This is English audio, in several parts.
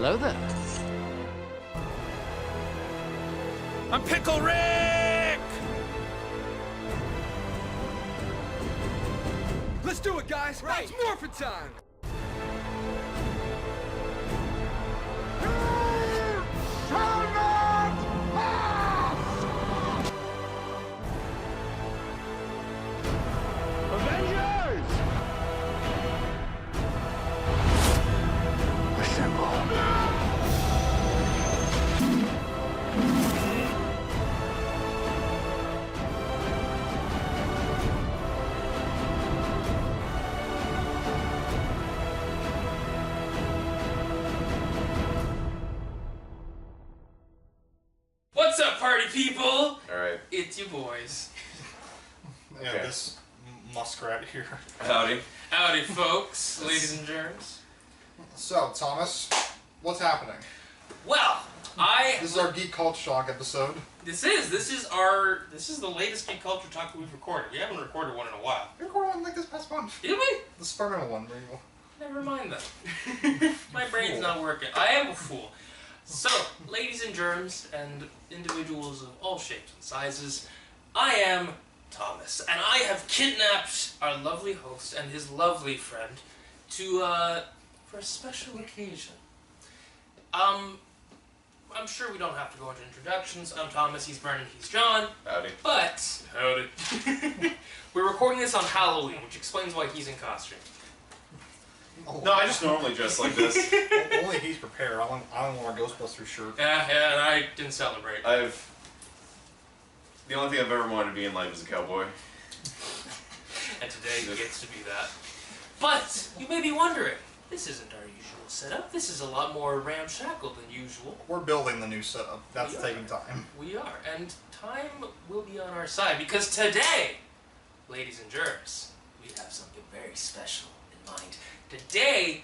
Hello there. I'm Pickle Rick! Let's do it, guys! Right. It's morphin' time! Avengers! Assemble. What's up, party people? Alright. It's you boys. Yeah, Okay. this muskrat here. Howdy. Howdy, folks, ladies and germs. So, Thomas, what's happening? Well, This is our Geek Culture Talk episode. This is the latest Geek Culture Talk that we've recorded. We haven't recorded one in a while. We recorded one like this past month. Did we? The Spider-Man one. There you go. Never mind that. My brain's not working. I am a fool. So, ladies and germs, and individuals of all shapes and sizes, I am Thomas, and I have kidnapped our lovely host and his lovely friend for a special occasion. I'm sure we don't have to go into introductions. I'm Thomas, he's Brennan, he's John. Howdy. But, we're recording this on Halloween, which explains why he's in costume. Oh, No, I just normally dress like this. Only he's prepared. I don't wear a Ghostbusters shirt. Yeah, and I didn't celebrate. The only thing I've ever wanted to be in life is a cowboy. And today gets to be that. But, you may be wondering, this isn't our usual setup. This is a lot more ramshackle than usual. We're building the new setup. That's We taking are. time. We are, and time will be on our side, because today, ladies and germs, we have something very special in mind. Today,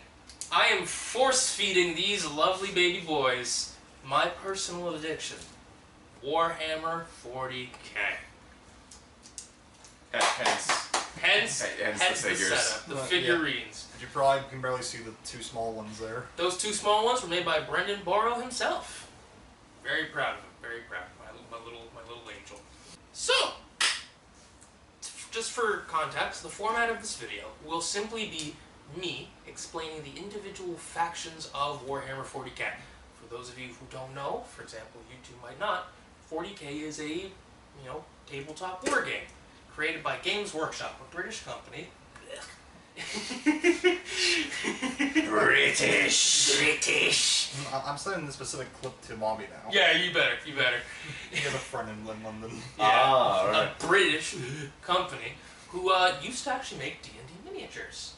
I am force-feeding these lovely baby boys my personal addiction, Warhammer 40K. Hence the figures. setup, the figurines. You probably can barely see the two small ones there. Those two small ones were made by Brendan Borrow himself. Very proud of him. Very proud of my little angel. So, just for context, the format of this video will simply be me explaining the individual factions of Warhammer 40K. For those of you who don't know, for example, you two might not, 40K is a, tabletop war game created by Games Workshop, a British company. British. I'm sending this specific clip to Bobby now. Yeah, you better. He has a friend in London. Yeah, alright. a British company who used to actually make D&D miniatures.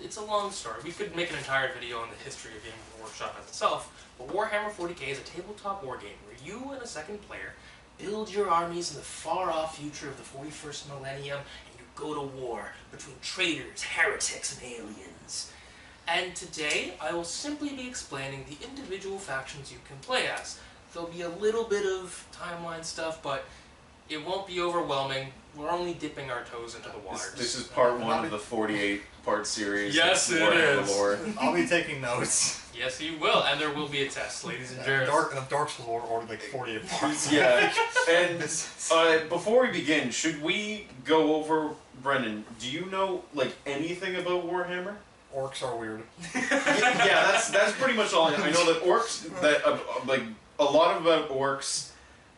It's a long story. We could make an entire video on the history of Game Workshop as itself, but Warhammer 40K is a tabletop war game where you and a second player build your armies in the far-off future of the 41st millennium, and you go to war between traitors, heretics, and aliens. And today, I will simply be explaining the individual factions you can play as. There'll be a little bit of timeline stuff, but it won't be overwhelming. We're only dipping our toes into the waters. This is part one of the 48-part series. Yes, of it Warhammer is. Lore. I'll be taking notes. Yes, you will, and there will be a test, ladies and And germs. the Dark Souls are already like 48 parts. Yeah, and before we begin, should we go over, Brendan, do you know, anything about Warhammer? Orcs are weird. Yeah, that's pretty much all I know. I know that orcs, a lot about orcs,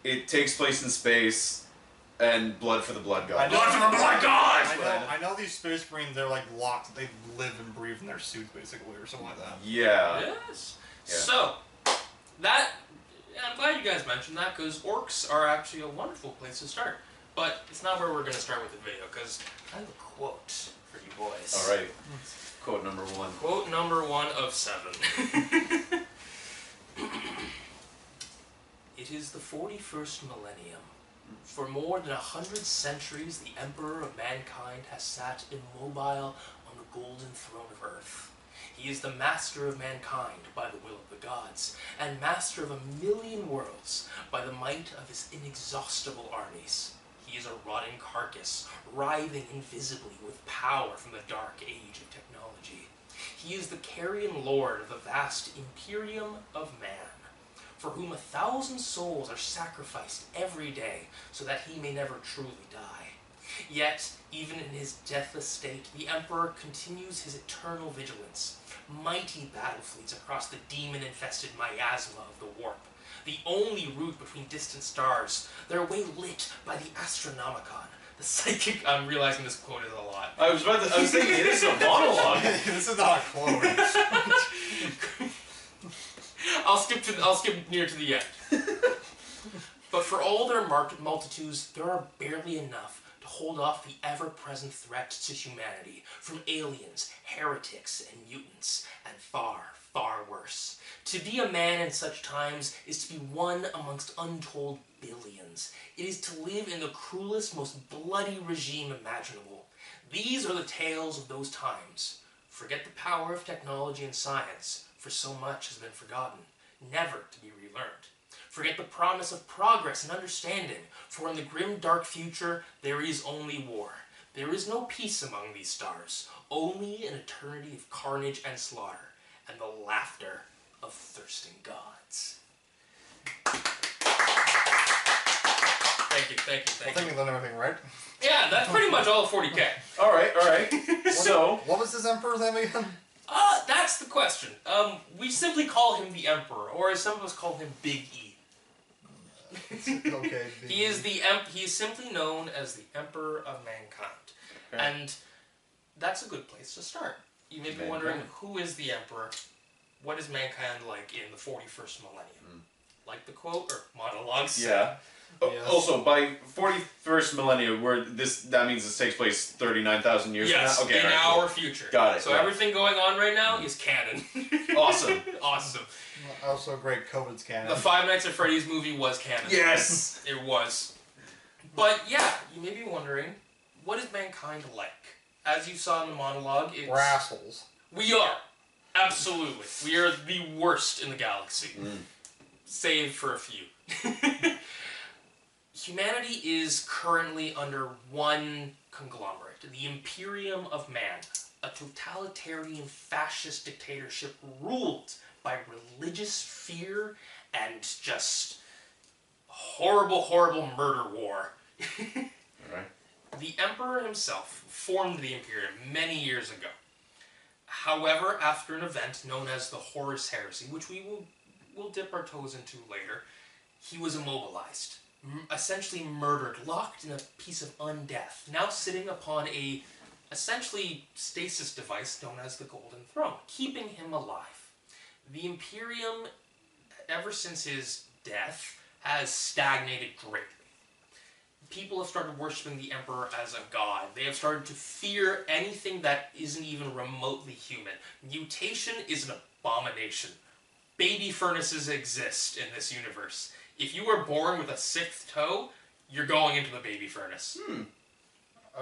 it takes place in space, and blood for the blood god. Blood for the blood god! I know these space marines, they're locked. They live and breathe in their suits, basically, or something like that. Yeah. Yes. Yeah. So, and I'm glad you guys mentioned that, because orcs are actually a wonderful place to start. But it's not where we're going to start with the video, because I have a quote for you boys. Alrighty. Quote number one. Quote number 1 of 7. It is the 41st millennium. For more than 100 centuries, the Emperor of mankind has sat immobile on the golden throne of Earth. He is the master of mankind by the will of the gods, and master of 1,000,000 worlds by the might of his inexhaustible armies. He is a rotting carcass, writhing invisibly with power from the dark age of technology. He is the carrion lord of the vast Imperium of Man, for whom 1,000 souls are sacrificed every day, so that he may never truly die. Yet, even in his deathless state, the Emperor continues his eternal vigilance. Mighty battle fleets across the demon-infested miasma of the warp, the only route between distant stars, their way lit by the Astronomicon, the psychic... I'm realizing this quote is a lot. I was thinking, this is a monologue. This is not a quote. I'll skip near to the end. But for all their multitudes, there are barely enough to hold off the ever-present threat to humanity from aliens, heretics, and mutants, and far, far worse. To be a man in such times is to be one amongst untold billions. It is to live in the cruelest, most bloody regime imaginable. These are the tales of those times. Forget the power of technology and science, for so much has been forgotten, never to be relearned. Forget the promise of progress and understanding, for in the grim dark future there is only war. There is no peace among these stars, only an eternity of carnage and slaughter, and the laughter of thirsting gods. Thank you. I think we learned everything, right? Yeah, that's pretty much all of 40K. All right. So, What was this Emperor's name again? That's the question. We simply call him the Emperor, or as some of us call him Big E. Okay. He is he is simply known as the Emperor of Mankind. Okay. And that's a good place to start. You may be wondering, who is the Emperor? What is mankind like in the 41st millennium? Like the quote or monologue said. yeah. Yes. Also, by 41st millennium, that means this takes place 39,000 years Yes, from now? Okay, in all right, our future. Got it, So right. everything going on right now is canon. cool. Awesome. Awesome. Also, great COVID's canon. The Five Nights at Freddy's movie was canon. Yes! It was. But yeah, you may be wondering, what is mankind like? As you saw in the monologue, it's... We're assholes. We are. Absolutely. We are the worst in the galaxy. Save for a few. Humanity is currently under one conglomerate, the Imperium of Man, a totalitarian fascist dictatorship ruled by religious fear and just horrible, horrible murder war. Alright. The Emperor himself formed the Imperium many years ago. However, after an event known as the Horus Heresy, which we will dip our toes into later, he was immobilized, essentially murdered, locked in a piece of undeath, now sitting upon a essentially stasis device known as the Golden Throne, keeping him alive. The Imperium, ever since his death, has stagnated greatly. People have started worshipping the Emperor as a god. They have started to fear anything that isn't even remotely human. Mutation is an abomination. Baby furnaces exist in this universe. If you were born with a sixth toe, you're going into the baby furnace.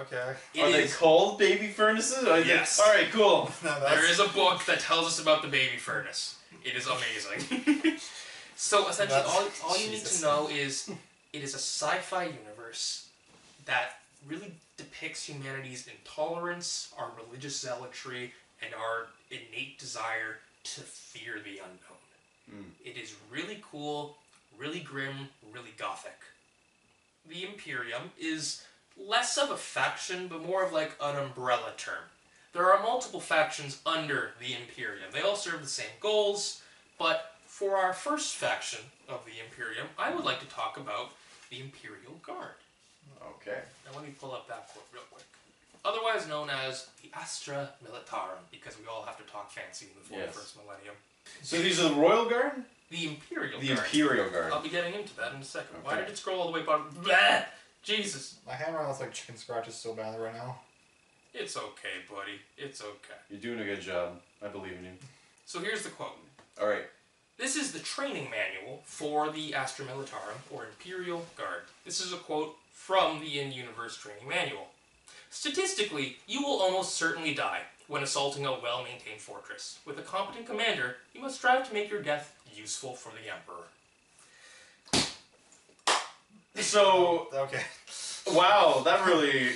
Okay. Are they called baby furnaces? Yes. Alright, cool. No, There is a book that tells us about the baby furnace. It is amazing. So essentially, all you need to know is it is a sci-fi universe that really depicts humanity's intolerance, our religious zealotry, and our innate desire to fear the unknown. It is really cool, really grim, really gothic. The Imperium is less of a faction, but more of like an umbrella term. There are multiple factions under the Imperium. They all serve the same goals, but for our first faction of the Imperium, I would like to talk about the Imperial Guard. Okay. Now let me pull up that quote real quick. Otherwise known as the Astra Militarum, because we all have to talk fancy in the 41st millennium. So these are the Royal Guard? The Imperial The Guard. Imperial Guard. I'll be getting into that in a second. Okay. Why did it scroll all the way bottom? Blah! Jesus. My handwriting looks like chicken scratches so badly right now. It's okay, buddy. It's okay. You're doing a good job. I believe in you. So here's the quote. Alright. This is the training manual for the Astra Militarum, or Imperial Guard. This is a quote from the in-universe training manual. Statistically, you will almost certainly die when assaulting a well-maintained fortress. With a competent commander, you must strive to make your death useful for the Emperor. So, Okay. wow, that really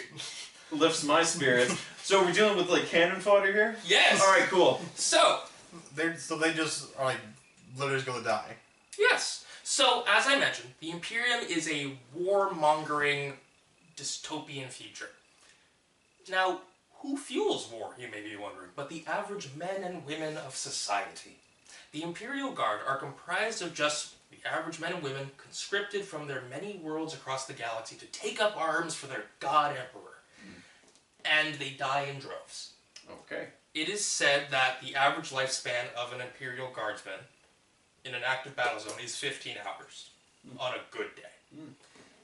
lifts my spirits. So we're dealing with like cannon fodder here? Yes! Alright, cool. So, They just are like literally just gonna die. yes. So, as I mentioned, the Imperium is a warmongering dystopian future. Now, who fuels war, you may be wondering, but the average men and women of society. The Imperial Guard are comprised of just the average men and women conscripted from their many worlds across the galaxy to take up arms for their God Emperor. And they die in droves. Okay. It is said that the average lifespan of an Imperial Guardsman in an active battle zone is 15 hours on a good day.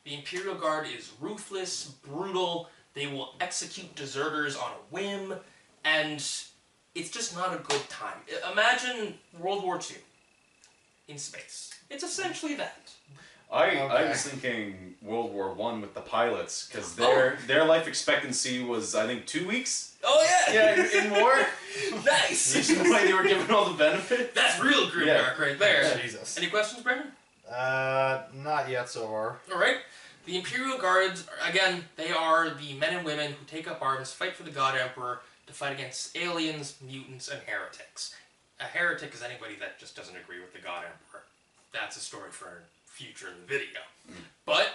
The Imperial Guard is ruthless, brutal, they will execute deserters on a whim, and it's just not a good time. Imagine World War II in space. It's essentially that. I was thinking World War I with the pilots, because their life expectancy was, I think, 2 weeks? Oh yeah! Yeah, in war. Nice! This is why they were given all the benefit. That's real grimdark right there. Jesus. Any questions, Brendan? Not yet so far. Alright. The Imperial Guards, again, they are the men and women who take up arms, fight for the God Emperor, to fight against aliens, mutants, and heretics. A heretic is anybody that just doesn't agree with the God Emperor. That's a story for our future in the video. But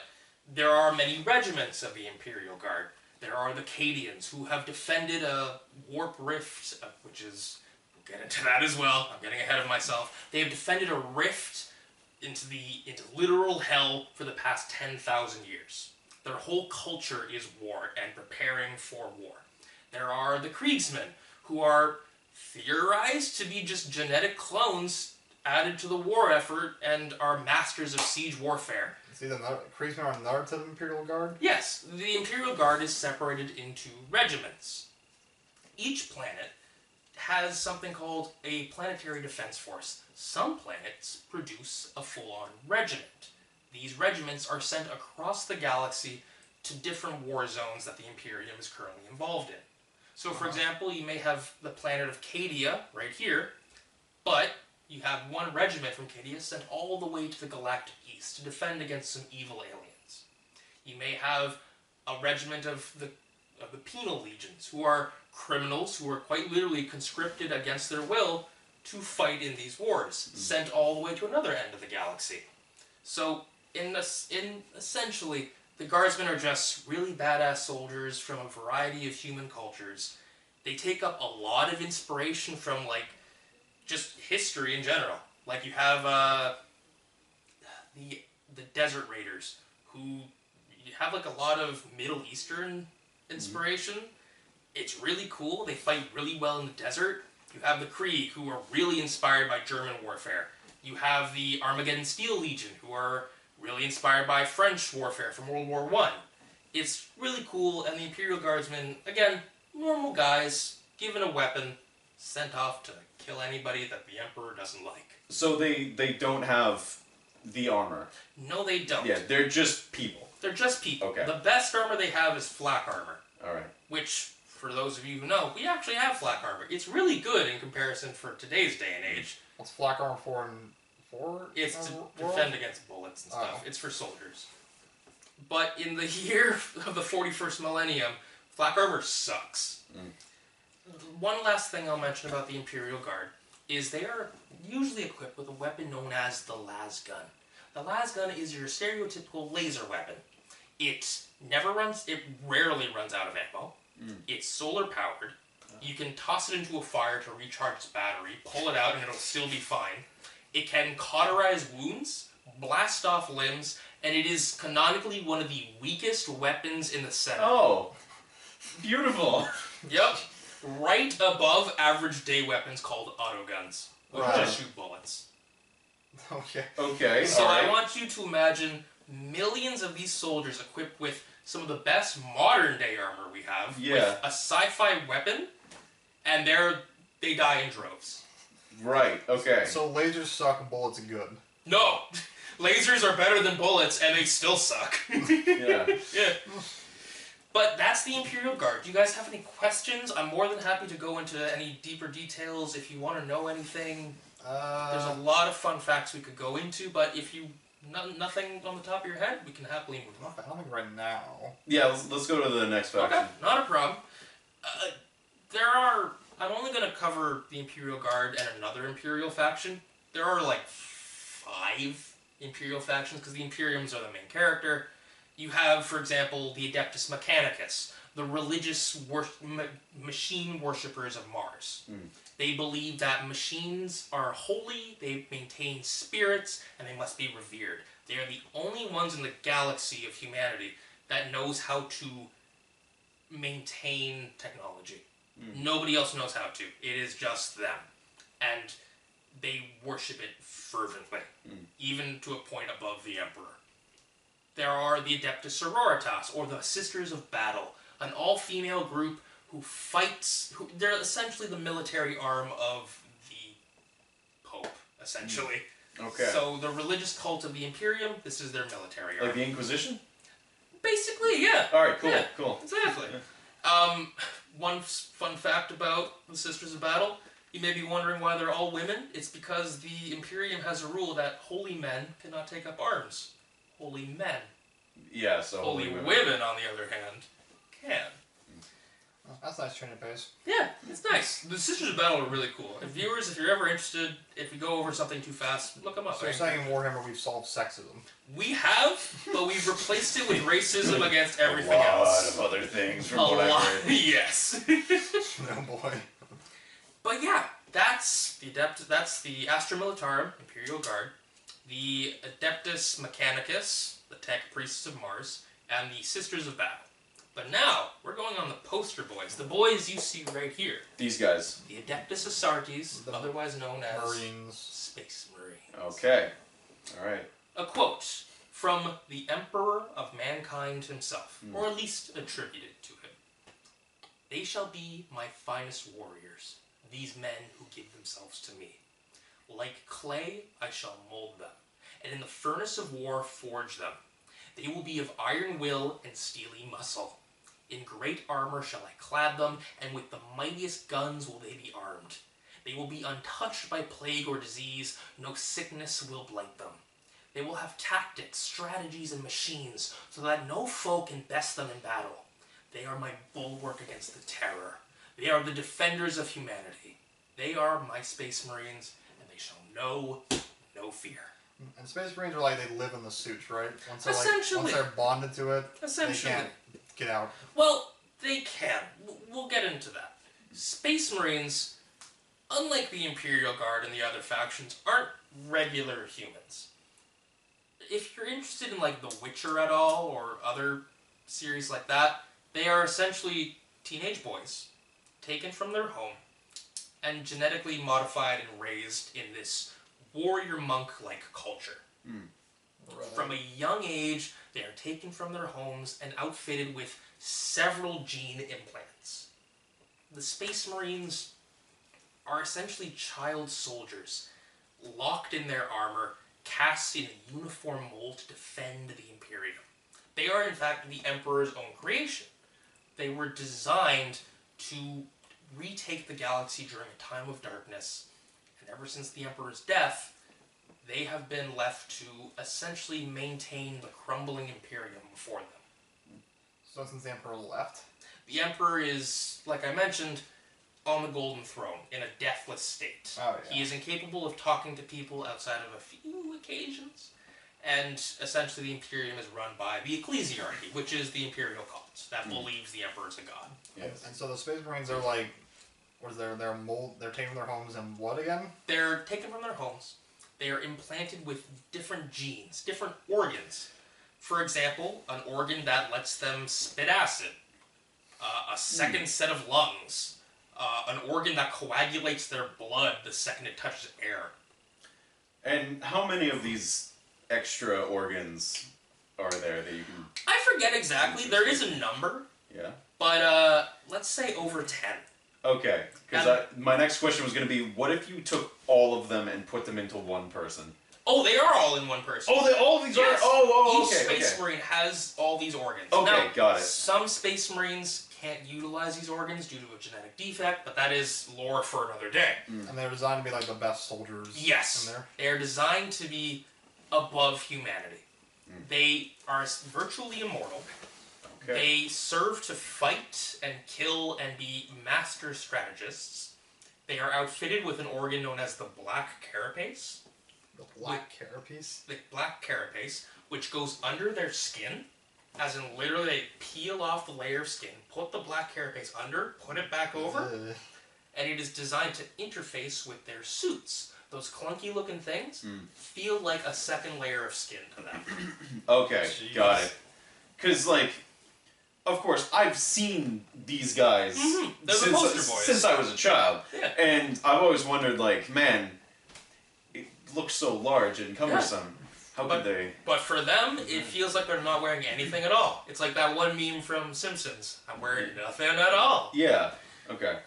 there are many regiments of the Imperial Guard. There are the Cadians, who have defended a warp rift, which is... we'll get into that as well. I'm getting ahead of myself. They have defended a rift into literal hell for the past 10,000 years. Their whole culture is war and preparing for war. There are the Kriegsmen, who are theorized to be just genetic clones added to the war effort and are masters of siege warfare. See, the Kriegsmen are another type of Imperial Guard? Yes, the Imperial Guard is separated into regiments. Each planet has something called a planetary defense force. Some planets produce a full-on regiment. These regiments are sent across the galaxy to different war zones that the Imperium is currently involved in. So, for example, you may have the planet of Cadia right here, but you have one regiment from Cadia sent all the way to the galactic east to defend against some evil aliens. You may have a regiment of the penal legions, who are criminals who are quite literally conscripted against their will to fight in these wars, sent all the way to another end of the galaxy. So, essentially, the Guardsmen are just really badass soldiers from a variety of human cultures. They take up a lot of inspiration from, like, just history in general. Like, you have the Desert Raiders, who have, like, a lot of Middle Eastern inspiration. It's really cool. They fight really well in the desert. You have the Krieg, who are really inspired by German warfare. You have the Armageddon Steel Legion, who are really inspired by French warfare from World War I. It's really cool, and the Imperial Guardsmen, again, normal guys, given a weapon, sent off to kill anybody that the Emperor doesn't like. So they don't have the armor? No, they don't. Yeah, they're just people. They're just people. Okay. The best armor they have is flak armor. Alright. Which, for those of you who know, we actually have flak armor. It's really good in comparison for today's day and age. What's flak armor for in 4? It's to defend against bullets and stuff. It's for soldiers. But in the year of the 41st millennium, flak armor sucks. One last thing I'll mention about the Imperial Guard is they are usually equipped with a weapon known as the lasgun. The lasgun is your stereotypical laser weapon. It rarely runs out of ammo. It's solar powered. You can toss it into a fire to recharge its battery, pull it out, and it'll still be fine. It can cauterize wounds, blast off limbs, and it is canonically one of the weakest weapons in the set. Oh, beautiful. Yep. Right above average day weapons called autoguns, which Right. just shoot bullets. Okay. Okay, So alright. I want you to imagine millions of these soldiers equipped with some of the best modern day armor we have, Yeah. with a sci-fi weapon, and they die in droves. Right, okay. So lasers suck and bullets are good. No! Lasers are better than bullets, and they still suck. Yeah. Yeah. But that's the Imperial Guard. Do you guys have any questions? I'm more than happy to go into any deeper details if you want to know anything. There's a lot of fun facts we could go into, but if you... nothing on the top of your head, we can happily move on. I don't think right now. Yeah, let's go to the next faction. Okay, not a problem. I'm only going to cover the Imperial Guard and another Imperial faction. There are like 5 Imperial factions because the Imperiums are the main character. You have, for example, the Adeptus Mechanicus, the religious machine worshippers of Mars. They believe that machines are holy, they maintain spirits, and they must be revered. They are the only ones in the galaxy of humanity that knows how to maintain technology. Nobody else knows how to. It is just them. And they worship it fervently, even to a point above the Emperor. There are the Adeptus Sororitas, or the Sisters of Battle, an all-female group who fights... they're essentially the military arm of the Pope, essentially. Okay. So the religious cult of the Imperium, this is their military arm. Like the Inquisition? Basically, yeah. Alright, cool, Yeah, cool. Exactly. One fun fact about the Sisters of Battle, you may be wondering why they're all women. It's because the Imperium has a rule that holy men cannot take up arms. Holy men. Yeah, so Holy women, on the other hand, can. Oh, that's nice training pace. Yeah, it's nice. The Sisters of Battle are really cool. If viewers, if you're ever interested, if we go over something too fast, look them up. So you're saying in Warhammer we've solved sexism? We have, but we've replaced it with racism against everything a lot else. of other things from A what lot, I've read. yes. Oh boy. But yeah, that's the Astra Militarum, Imperial Guard, the Adeptus Mechanicus, the Tech Priests of Mars, and the Sisters of Battle. But now, we're going on the poster boys, the boys you see right here. These guys. The Adeptus Astartes, otherwise known as Marines. Space Marines. Okay. Alright. A quote from the Emperor of Mankind himself, or at least attributed to him. They shall be my finest warriors, these men who give themselves to me. Like clay, I shall mold them, and in the furnace of war forge them. They will be of iron will and steely muscle. In great armor shall I clad them, and with the mightiest guns will they be armed. They will be untouched by plague or disease, no sickness will blight them. They will have tactics, strategies, and machines, so that no foe can best them in battle. They are my bulwark against the terror. They are the defenders of humanity. They are my Space Marines, and they shall know no fear. And Space Marines are like, they live in the suits, right? Once they're, Essentially. once they're bonded to it, Essentially. they can't get out. Well, they can. We'll get into that. Space Marines, unlike the Imperial Guard and the other factions, aren't regular humans. If you're interested in like The Witcher at all, or other series like that, they are essentially teenage boys, taken from their home, and genetically modified and raised in this warrior monk-like culture. Right. From a young age, they are taken from their homes and outfitted with several gene implants. The Space Marines are essentially child soldiers, locked in their armor, cast in a uniform mold to defend the Imperium. They are, in fact, the Emperor's own creation. They were designed to retake the galaxy during a time of darkness, and ever since the Emperor's death, they have been left to essentially maintain the crumbling Imperium before them. So since the Emperor left? The Emperor is, like I mentioned, on the Golden Throne, in a deathless state. Oh, yeah. He is incapable of talking to people outside of a few occasions, and essentially the Imperium is run by the Ecclesiarchy, which is the Imperial cult that believes the Emperor is a god. Yes. And so the Space Marines are like, what is they're taken from their homes and what again? They're taken from their homes. They are implanted with different genes, different organs. For example, an organ that lets them spit acid, a second set of lungs, an organ that coagulates their blood the second it touches air. And how many of these extra organs are there that you can... I forget exactly. There is a number, Yeah? but let's say over 10. Okay, because my next question was going to be, what if you took all of them and put them into one person? Oh, they are all in one person. Oh, all of these Yes. are... Oh, Each okay, Space okay. Marine has all these organs. Okay, Now, got it. Some Space Marines can't utilize these organs due to a genetic defect, but that is lore for another day. And they're designed to be like the best soldiers Yes. in there. They are designed to be above humanity. They are virtually immortal. Okay. They serve to fight and kill and be master strategists. They are outfitted with an organ known as the black carapace. The black carapace? The black carapace, which goes under their skin, as in literally they peel off the layer of skin, put the black carapace under, put it back over, and it is designed to interface with their suits. Those clunky looking things feel like a second layer of skin to them. Okay, Jeez. got it. Because, like, of course, I've seen these guys They're the poster boys. since I was a child. Yeah. And I've always wondered, like, man, it looks so large and cumbersome. How could they? But for them, it feels like they're not wearing anything at all. It's like that one meme from Simpsons. I'm wearing nothing at all. Yeah. Okay.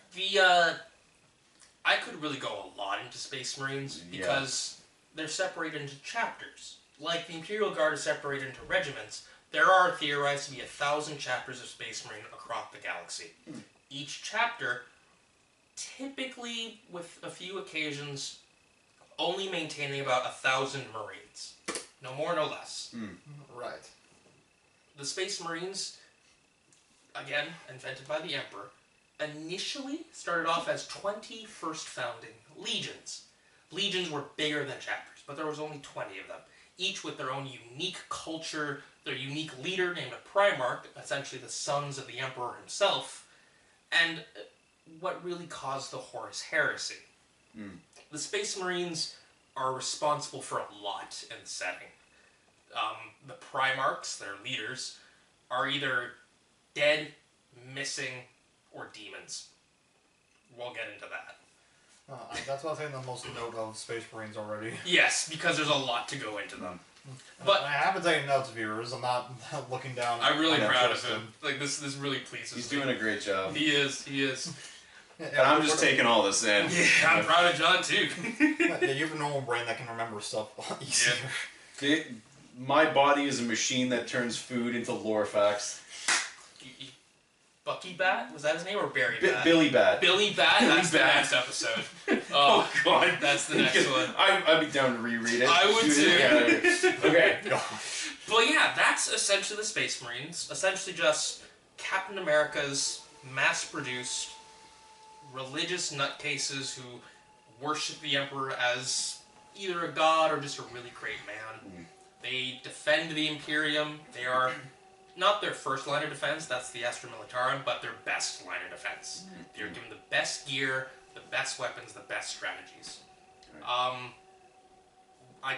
I could really go a lot into Space Marines because they're separated into chapters. Like the Imperial Guard is separated into regiments, there are theorized to be 1,000 chapters of Space Marine across the galaxy. Each chapter, typically with a few occasions, only maintaining about 1,000 Marines. No more, no less. Right. The Space Marines, again, invented by the Emperor, initially started off as 20 first founding legions. Legions were bigger than chapters, but there was only 20 of them, each with their own unique culture, their unique leader named a Primarch, essentially the sons of the Emperor himself, and what really caused the Horus Heresy. The Space Marines are responsible for a lot in the setting. The Primarchs, their leaders, are either dead, missing, or demons. We'll get into that. That's what I think the most note of Space Marines already. Yes, because there's a lot to go into them. But I haven't taken notes, viewers. I'm not looking down. I'm really proud of uninterested. him. Like this really pleases He's me. doing a great job. He is. And I'm just taking all this in. Yeah, I'm proud of John too. Yeah, you have a normal brain that can remember stuff a lot easier. My body is a machine that turns food into lore facts. Bucky Bat? Was that his name or Barry Bat? Billy Bat. Billy Bat? Billy That's the Bat. next episode. Oh God, That's the next one. I'd be down to reread it. I would too. Okay. But yeah, that's essentially the Space Marines. Essentially just Captain America's mass-produced religious nutcases who worship the Emperor as either a god or just a really great man. They defend the Imperium. They are not their first line of defense, that's the Astra Militarum, but their best line of defense. They're given the best gear, the best weapons, the best strategies. I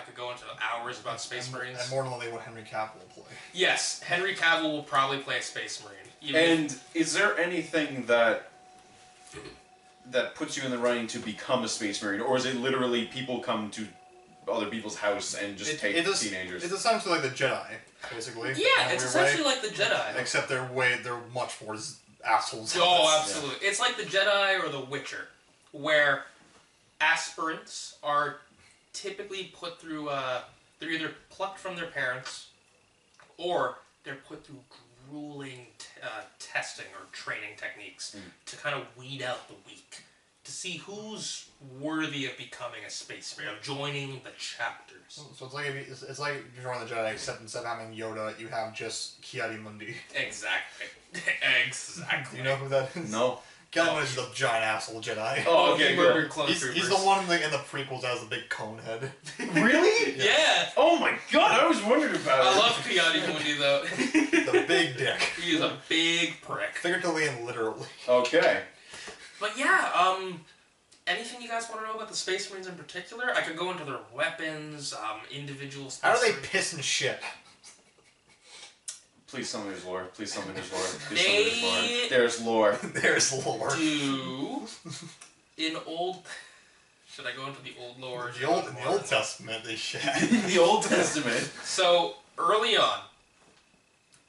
could go into hours about Space Marines. And more than likely what Henry Cavill will play. Yes, Henry Cavill will probably play a Space Marine. And is there anything that puts you in the running to become a Space Marine, or is it literally people come to other people's house and just take teenagers? It's essentially like the Jedi, basically. Yeah, it's essentially like the Jedi. Except they're much more assholes. Oh, absolutely. It's like the Jedi or the Witcher, where aspirants are typically put through, they're either plucked from their parents, or they're put through grueling testing or training techniques to kind of weed out the weak, to see who's worthy of becoming a Space Marine, of joining the chapters. So it's like you join the Jedi, except instead of having Yoda, you have just Ki-Adi-Mundi. Exactly. Exactly. Do you know who that is? No. Ki-Adi-Mundi's the giant asshole Jedi. Oh, okay, he good. murdered clone He's troopers. the one in the prequels that has the big cone head. Really? Yeah. Oh my God, I always wondered about it. I love Ki-Adi-Mundi though. The big dick. He is a big prick. Figuratively and literally. Okay. But yeah, anything you guys want to know about the Space Marines in particular? I could go into their weapons, individual Space How do they Marine- piss and shit? Please tell me there's lore. Please tell me there's lore. Please They- tell me there's lore. There's lore. There's lore. do in old... Should I go into the old lore? In the Old Testament, they shit. The Old Testament. So, early on,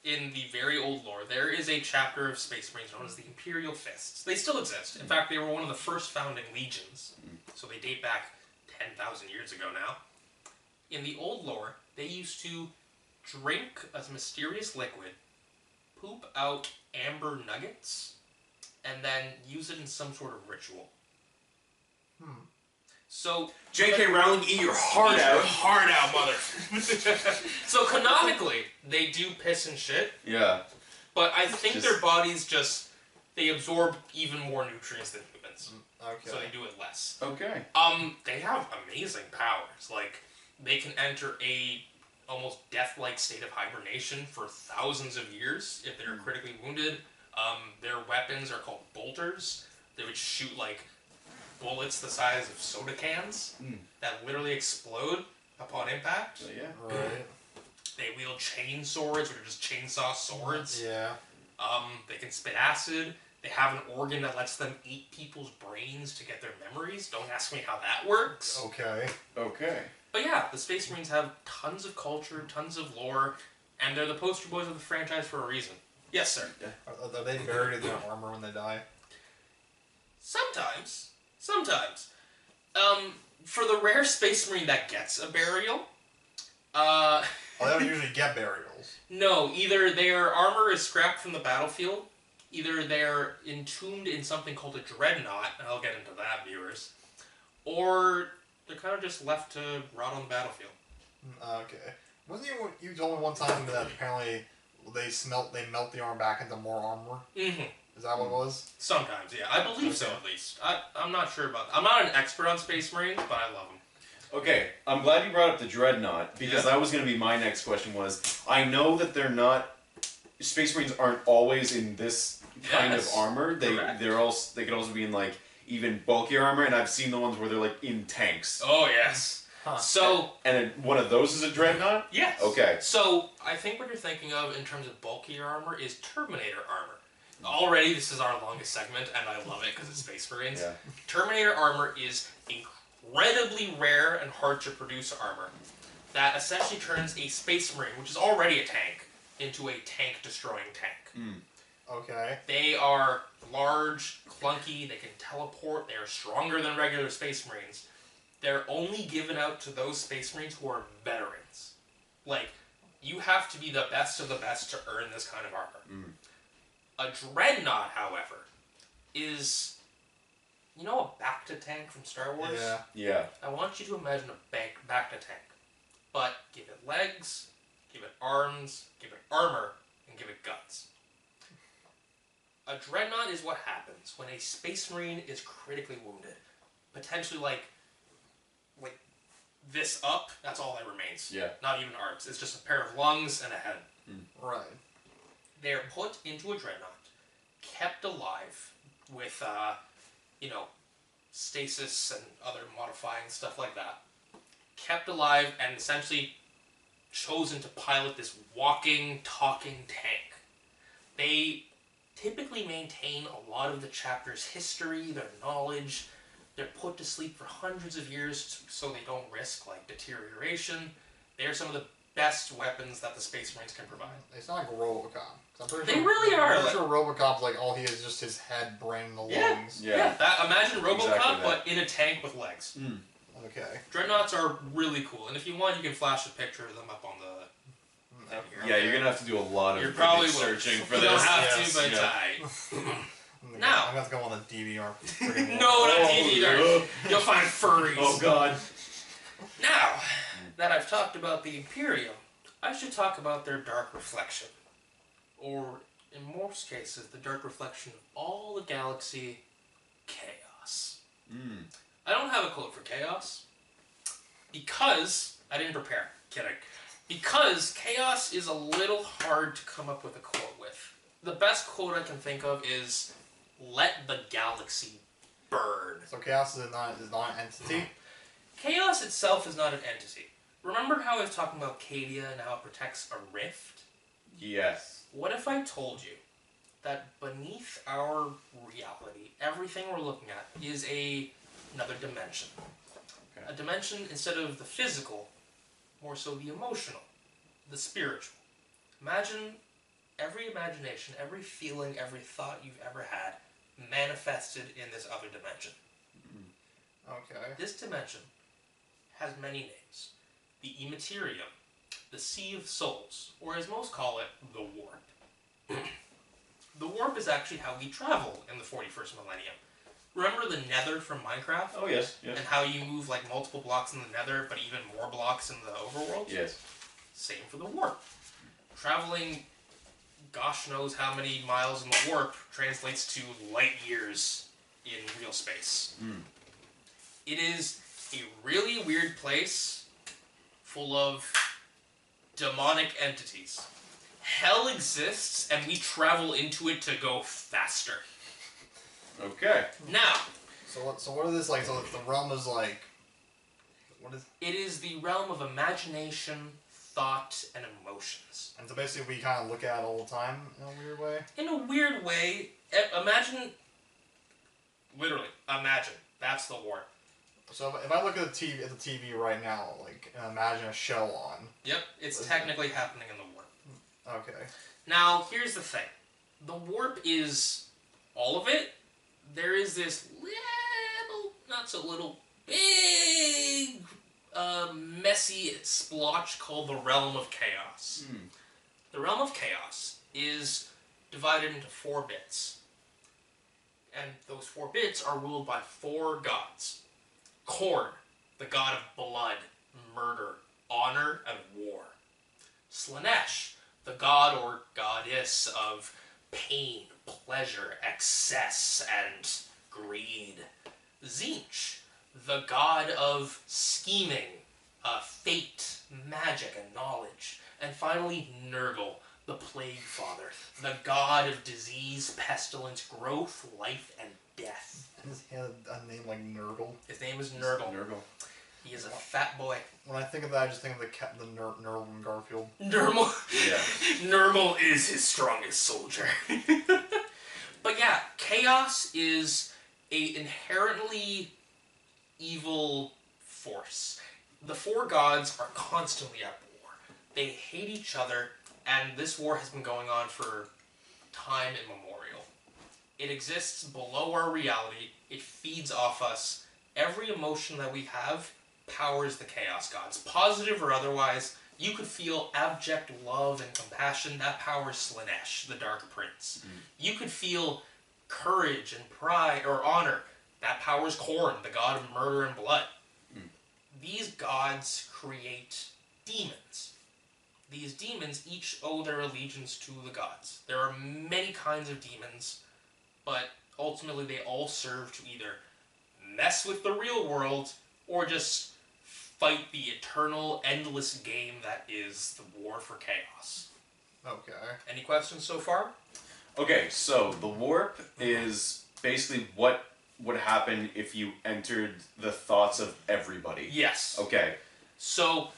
in the very old lore, there is a chapter of Space Marines known as the Imperial Fists. They still exist. In fact, they were one of the first founding legions. So they date back 10,000 years ago now. In the old lore, they used to drink a mysterious liquid, poop out amber nuggets, and then use it in some sort of ritual. So J.K. Rowling, eat your heart eat your out. heart out, mother. So canonically, they do piss and shit, Yeah. but I think Just- their bodies they absorb even more nutrients than humans. Okay. So they do it less. Okay. They have amazing powers. Like, they can enter a almost death-like state of hibernation for thousands of years if they're critically wounded. Their weapons are called bolters. They would shoot, like, bullets the size of soda cans that literally explode upon impact. So, yeah. Right. They wield chain swords, which are just chainsaw swords. Yeah. They can spit acid. They have an organ that lets them eat people's brains to get their memories. Don't ask me how that works. Okay. Okay. But yeah, the Space Marines have tons of culture, tons of lore, and they're the poster boys of the franchise for a reason. Yes, sir. Are they buried in their armor when they die? Sometimes. Sometimes. For the rare Space Marine that gets a burial, Oh, they don't usually get burials. no, either their armor is scrapped from the battlefield, either they're entombed in something called a dreadnought, and I'll get into that, viewers, or they're kind of just left to rot on the battlefield. Okay. Wasn't you told me one time that apparently they melt the armor back into more armor? Mm-hmm. Is that what it was? Sometimes, yeah. I believe so, at least. I'm not sure about that. I'm not an expert on Space Marines, but I love them. Okay, I'm glad you brought up the Dreadnought, because that was going to be my next question was, I know that they're not, Space Marines aren't always in this kind of armor. They could also be in, like, even bulkier armor, and I've seen the ones where they're, like, in tanks. Oh, yes. Huh. So... And one of those is a Dreadnought? Yes. Okay. So, I think what you're thinking of in terms of bulkier armor is Terminator armor. Already, this is our longest segment, and I love it because it's Space Marines. Yeah. Terminator armor is incredibly rare and hard to produce armor that essentially turns a Space Marine, which is already a tank, into a tank-destroying tank. Okay. They are large, clunky, they can teleport, they are stronger than regular Space Marines. They're only given out to those Space Marines who are veterans. Like, you have to be the best of the best to earn this kind of armor. A Dreadnought, however, is, you know, a Bacta-tank from Star Wars? Yeah. Yeah. I want you to imagine a Bacta-tank, but give it legs, give it arms, give it armor, and give it guts. A Dreadnought is what happens when a Space Marine is critically wounded. Potentially like this up, that's all that remains. Yeah. Not even arms. It's just a pair of lungs and a head. Right. They are put into a Dreadnought, kept alive with, stasis and other modifying stuff like that. Kept alive and essentially chosen to pilot this walking, talking tank. They typically maintain a lot of the chapter's history, their knowledge. They're put to sleep for hundreds of years so they don't risk, like, deterioration. They are some of the best weapons that the Space Marines can provide. It's not like Robocop. I'm pretty They sure, really are. I'm pretty sure Robocop's like all he is just his head, brain, and the lungs. Yeah. Imagine Robocop, Exactly that. but in a tank with legs. Okay. Dreadnoughts are really cool, and if you want, you can flash a picture of them up on the thing here. Yeah, you're going to have to do a lot of You probably will. searching for You this. don't have Yes, to, but yeah. Now. I'm gonna have to go on the DVR. No, not TV either. You'll find furries. Oh, God. Now that I've talked about the Imperium, I should talk about their dark reflection. Or, in most cases, the dark reflection of all the galaxy, chaos. I don't have a quote for chaos. Because I didn't prepare. Kidding. Because chaos is a little hard to come up with a quote with. The best quote I can think of is, "Let the galaxy burn." So chaos is not an entity. Chaos itself is not an entity. Remember how I was talking about Cadia and how it protects a rift? Yes. What if I told you that beneath our reality, everything we're looking at is another dimension? Okay. A dimension instead of the physical, more so the emotional, the spiritual. Imagine every imagination, every feeling, every thought you've ever had manifested in this other dimension. Okay. This dimension has many names. The Immaterium, the Sea of Souls, or as most call it, the Warp. The Warp is actually how we travel in the 41st millennium. remember the Nether from Minecraft? Oh yes, yes. And how you move like multiple blocks in the Nether, but even more blocks in the overworld? Yes. Same for the warp. Traveling gosh knows how many miles in the warp translates to light years in real space. It is a really weird place full of demonic entities. Hell exists, and we travel into it to go faster. Okay. Now, So what is this like? So the realm is like, what is? it is the realm of imagination, thought, and emotions. And so basically we kind of look at it all the time in a weird way. In a weird way, imagine. Literally, imagine. That's the warp. So if I look at the TV right now, like, and imagine a show on. Yep, it's technically happening in the warp. Okay. Now, here's the thing. The warp is all of it. There is this little, not so little, big, messy splotch called the Realm of Chaos. The Realm of Chaos is divided into 4 bits. And those 4 bits are ruled by 4 gods. Khorne, the god of blood, murder, honor, and war. Slaanesh, the god or goddess of pain, pleasure, excess, and greed. Tzeentch, the god of scheming, fate, magic, and knowledge. And finally, Nurgle, the Plague Father, the god of disease, pestilence, growth, life, and death. He had a name like Nurgle. His name is Nurgle. He is a fat boy. When I think of that, I just think of the Nurgle from Garfield. Nurgle. Yeah. Nurgle is his strongest soldier. But yeah, chaos is a inherently evil force. The 4 gods are constantly at war. They hate each other, and this war has been going on for time immemorial. It exists below our reality. It feeds off us. Every emotion that we have powers the Chaos Gods. Positive or otherwise, you could feel abject love and compassion. That powers Slaanesh, the Dark Prince. You could feel courage and pride or honor. That powers Khorne, the god of murder and blood. These gods create demons. These demons each owe their allegiance to the gods. There are many kinds of demons, but ultimately they all serve to either mess with the real world or just fight the eternal, endless game that is the war for chaos. Okay. Any questions so far? Okay, so the warp is basically what would happen if you entered the thoughts of everybody. Yes. Okay. So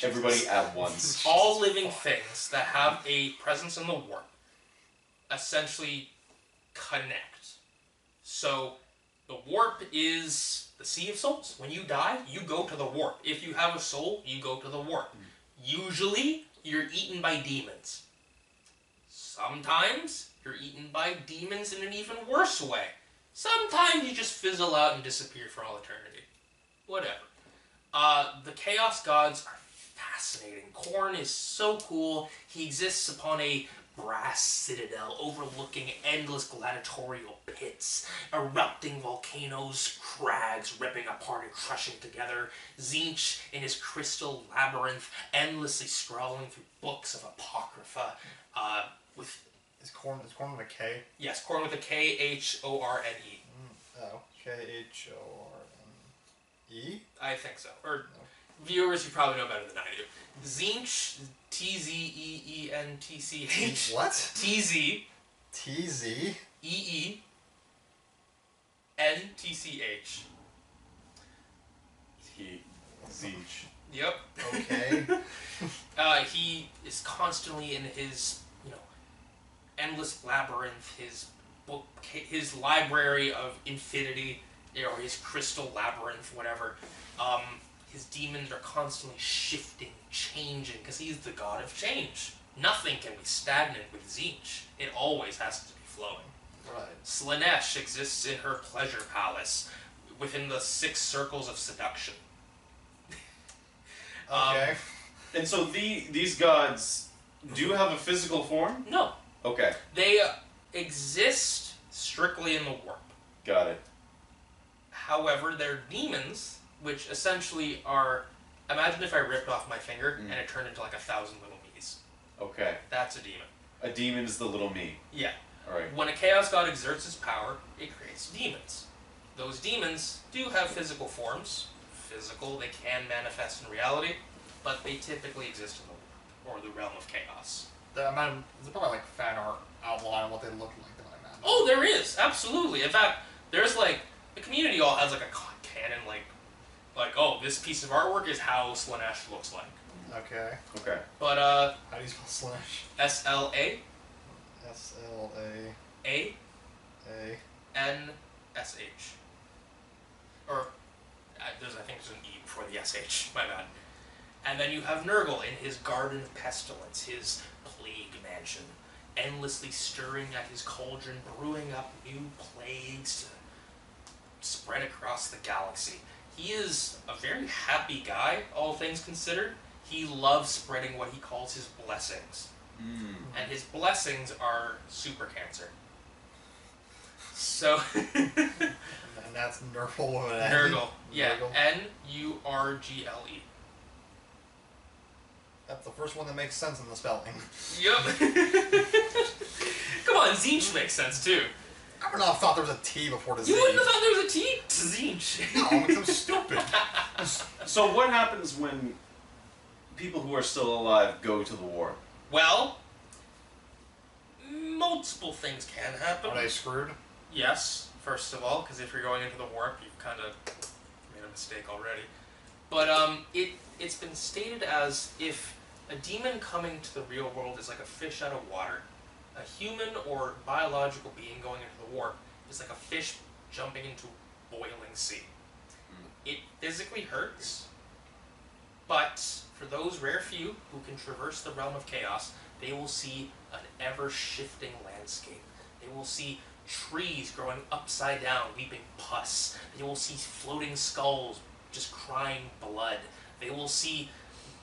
Everybody at once. all living things that have a presence in the warp essentially connect. So the warp is the Sea of Souls. When you die, you go to the warp. If you have a soul, you go to the warp. Usually, you're eaten by demons. Sometimes, you're eaten by demons in an even worse way. Sometimes you just fizzle out and disappear for all eternity. Whatever. The Chaos Gods are fascinating. Khorne is so cool. He exists upon a brass citadel overlooking endless gladiatorial pits, erupting volcanoes, crags ripping apart and crushing together, Tzeentch in his crystal labyrinth, endlessly scrolling through books of apocrypha, with... Is Khorne with a K? Yes, Khorne with a Khorne. Oh, Khorne. I think so. Or, viewers, you probably know better than I do. Tzeentch, Tzeentch. What? Tzeench. Tzeentch. Yep. Okay. He is constantly in his, endless labyrinth, his library of infinity, or his crystal labyrinth, whatever. His demons are constantly shifting, changing, because he's the god of change. Nothing can be stagnant with Tzeentch. It always has to be flowing. Right. Slaanesh exists in her pleasure palace, within the 6 circles of seduction. Okay. And so these gods do have a physical form? No. Okay. They exist strictly in the warp. Got it. However, they're demons, which essentially are... Imagine if I ripped off my finger and it turned into like 1,000 little me's. Okay. That's a demon. A demon is the little me. Yeah. Alright. When a Chaos God exerts his power, it creates demons. Those demons do have physical forms. Physical, they can manifest in reality, but they typically exist in the or the realm of chaos. There's probably like fan art outline of what they look like, that I imagine. Oh, there is, absolutely. In fact, there's like the community all has like a canon, like oh, this piece of artwork is how Slanesh looks like. Okay. Okay. But How do you spell Slanesh? SLA SLA A A. NSH. Or I think there's an E before the SH. My bad. And then you have Nurgle in his Garden of Pestilence, his plague mansion, endlessly stirring at his cauldron, brewing up new plagues to spread across the galaxy. He is a very happy guy, all things considered. He loves spreading what he calls his blessings. And his blessings are super cancer. So... And that's Nurgle with an N. Nurgle. Yeah, Nurgle. Nurgle. That's the first one that makes sense in the spelling. Yep. Come on, Zinch makes sense too. I would not have thought there was a T before the Z. You wouldn't have thought there was a T? Zinch. No, because I'm stupid. So what happens when people who are still alive go to the war? Well, multiple things can happen. Are they screwed? Yes, first of all, because if you're going into the warp, you've kind of made a mistake already. But it's been stated as if a demon coming to the real world is like a fish out of water. A human or biological being going into the warp is like a fish jumping into boiling sea. It physically hurts, but for those rare few who can traverse the realm of chaos, they will see an ever-shifting landscape. They will see trees growing upside down, weeping pus. They will see floating skulls just crying blood. They will see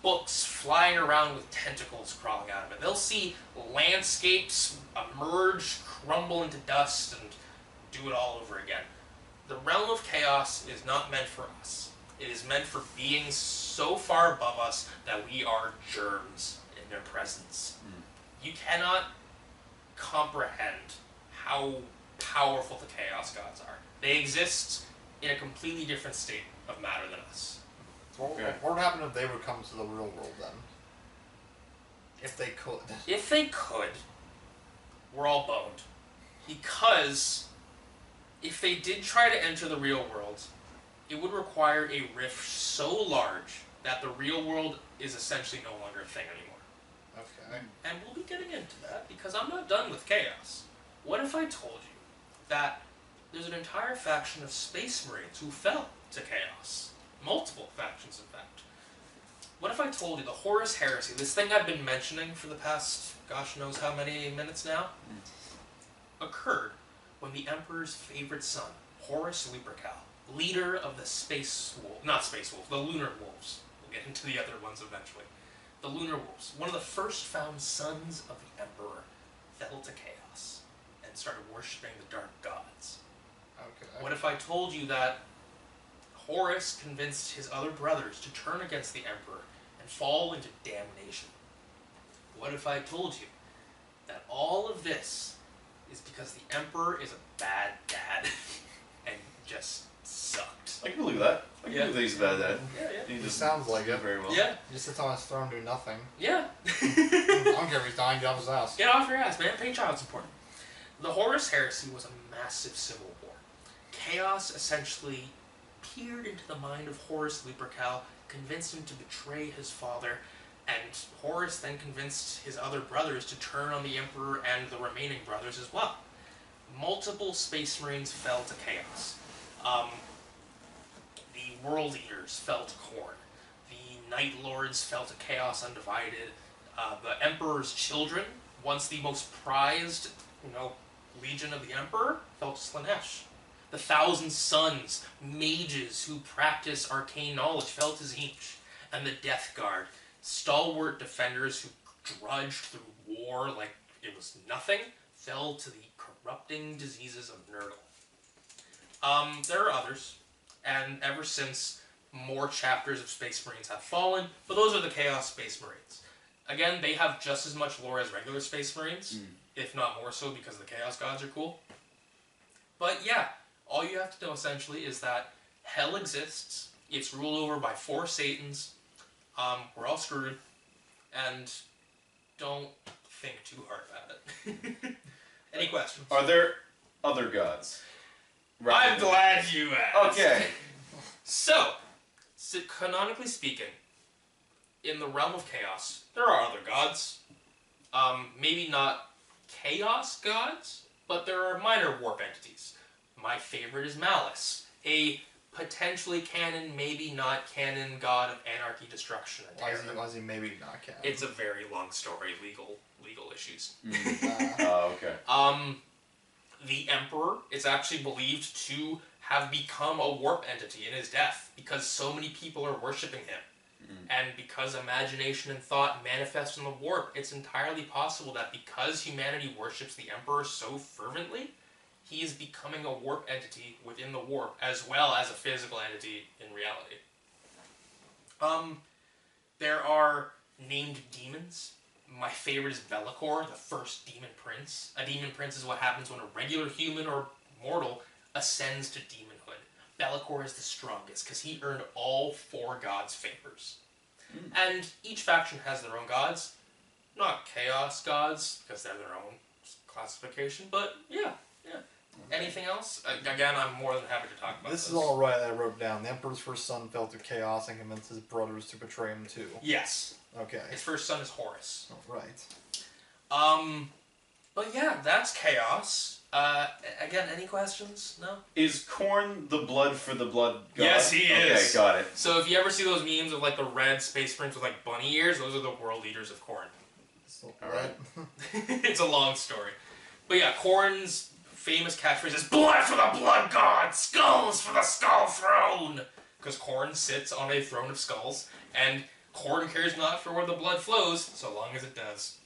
books flying around with tentacles crawling out of it. They'll see landscapes emerge, crumble into dust, and do it all over again. The realm of chaos is not meant for us. It is meant for beings so far above us that we are germs in their presence. You cannot comprehend how powerful the Chaos Gods are. They exist in a completely different state of matter than us. So what would happen if they would come to the real world then? If they could. If they could, we're all boned. Because if they did try to enter the real world, it would require a rift so large that the real world is essentially no longer a thing anymore. Okay. And we'll be getting into that because I'm not done with chaos. What if I told you that there's an entire faction of space marines who fell to chaos? Multiple factions, in fact. What if I told you the Horus Heresy, this thing I've been mentioning for the past gosh knows how many minutes now, occurred when the Emperor's favorite son, Horus Lupercal, leader of the the Lunar Wolves. We'll get into the other ones eventually. The Lunar Wolves, one of the first found sons of the Emperor, fell to chaos and started worshipping the dark gods. Okay. What if I told you that Horus convinced his other brothers to turn against the Emperor and fall into damnation? What if I told you that all of this is because the Emperor is a bad dad and just sucked? I can believe that. I can Yeah. believe that he's a bad dad. Yeah, yeah. He It just sounds like it. very well. Yeah, He just sits on his throne doing nothing. yeah. I don't care if he's dying, get off his ass. Get off your ass, man. Pay child support. The Horus Heresy was a massive civil war. Chaos essentially peered into the mind of Horus Lupercal, convinced him to betray his father, and Horus then convinced his other brothers to turn on the Emperor and the remaining brothers as well. Multiple Space Marines fell to chaos. The World Eaters fell to Khorne. The Night Lords fell to Chaos Undivided. The Emperor's children, once the most prized, legion of the Emperor, fell to Slanesh. The Thousand Sons, mages who practice arcane knowledge, fell to Zinch. And the Death Guard, stalwart defenders who drudged through war like it was nothing, fell to the corrupting diseases of Nurgle. There are others, and ever since, more chapters of Space Marines have fallen, but those are the Chaos Space Marines. Again, they have just as much lore as regular Space Marines, if not more so because the Chaos Gods are cool. But yeah, all you have to know essentially is that Hell exists, it's ruled over by 4 Satans, we're all screwed, and don't think too hard about it. Any questions? Are there other gods? I'm glad you asked. Okay. So, canonically speaking, in the realm of chaos, there are other gods. Maybe not chaos gods, but there are minor warp entities. My favorite is Malice, a potentially canon, maybe not canon god of anarchy, destruction, and terror. Why is he maybe not canon? It's a very long story, legal issues. Okay. The Emperor is actually believed to have become a warp entity in his death because so many people are worshipping him. And because imagination and thought manifest in the warp, it's entirely possible that because humanity worships the Emperor so fervently, he is becoming a warp entity within the warp as well as a physical entity in reality. There are named demons. My favorite is Be'lakor, the first demon prince. A demon prince is what happens when a regular human or mortal ascends to demonhood. Be'lakor is the strongest because he earned all 4 gods' favors. And each faction has their own gods. Not chaos gods, because they're their own classification, but yeah. Anything else? Again, I'm more than happy to talk about this. This is all right. I wrote down. The Emperor's first son fell to chaos and convinced his brothers to betray him too. Yes. Okay. His first son is Horus. Oh, right. But yeah, that's chaos. Again, any questions? No? Is Khorne the blood for the blood god? Yes, he is. Okay, got it. So if you ever see those memes of like the red space prince with like bunny ears, those are the world leaders of Khorne. So, Alright. It's a long story. But yeah, Khorne's famous catchphrase is blood for the blood god, skulls for the skull throne! Because Khorne sits on a throne of skulls, and Khorne cares not for where the blood flows, so long as it does.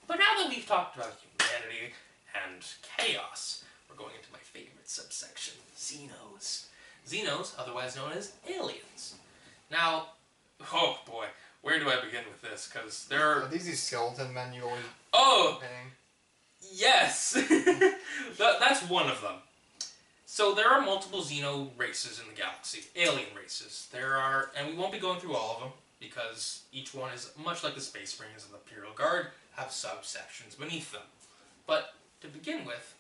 But now that we've talked about humanity and chaos, we're going into my favorite subsection, Xenos. Xenos, otherwise known as aliens. Now, oh boy, where do I begin with this? Because there are... Are these skeleton men you always... Oh! Paying? Yes! That's one of them. So there are multiple Xeno races in the galaxy, alien races. There are, and we won't be going through all of them, because each one is much like the Space Marines and the Imperial Guard, have subsections beneath them. But to begin with,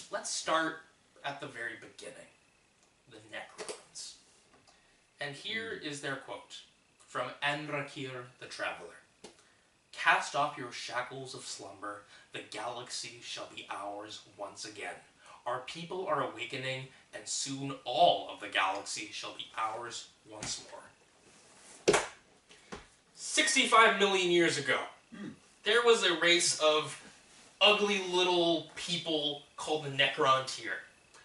let's start at the very beginning. The Necrons. And here is their quote from Andrakir the Traveler. Cast off your shackles of slumber, the galaxy shall be ours once again. Our people are awakening, and soon all of the galaxy shall be ours once more. 65 million years ago, there was a race of ugly little people called the Necron tier.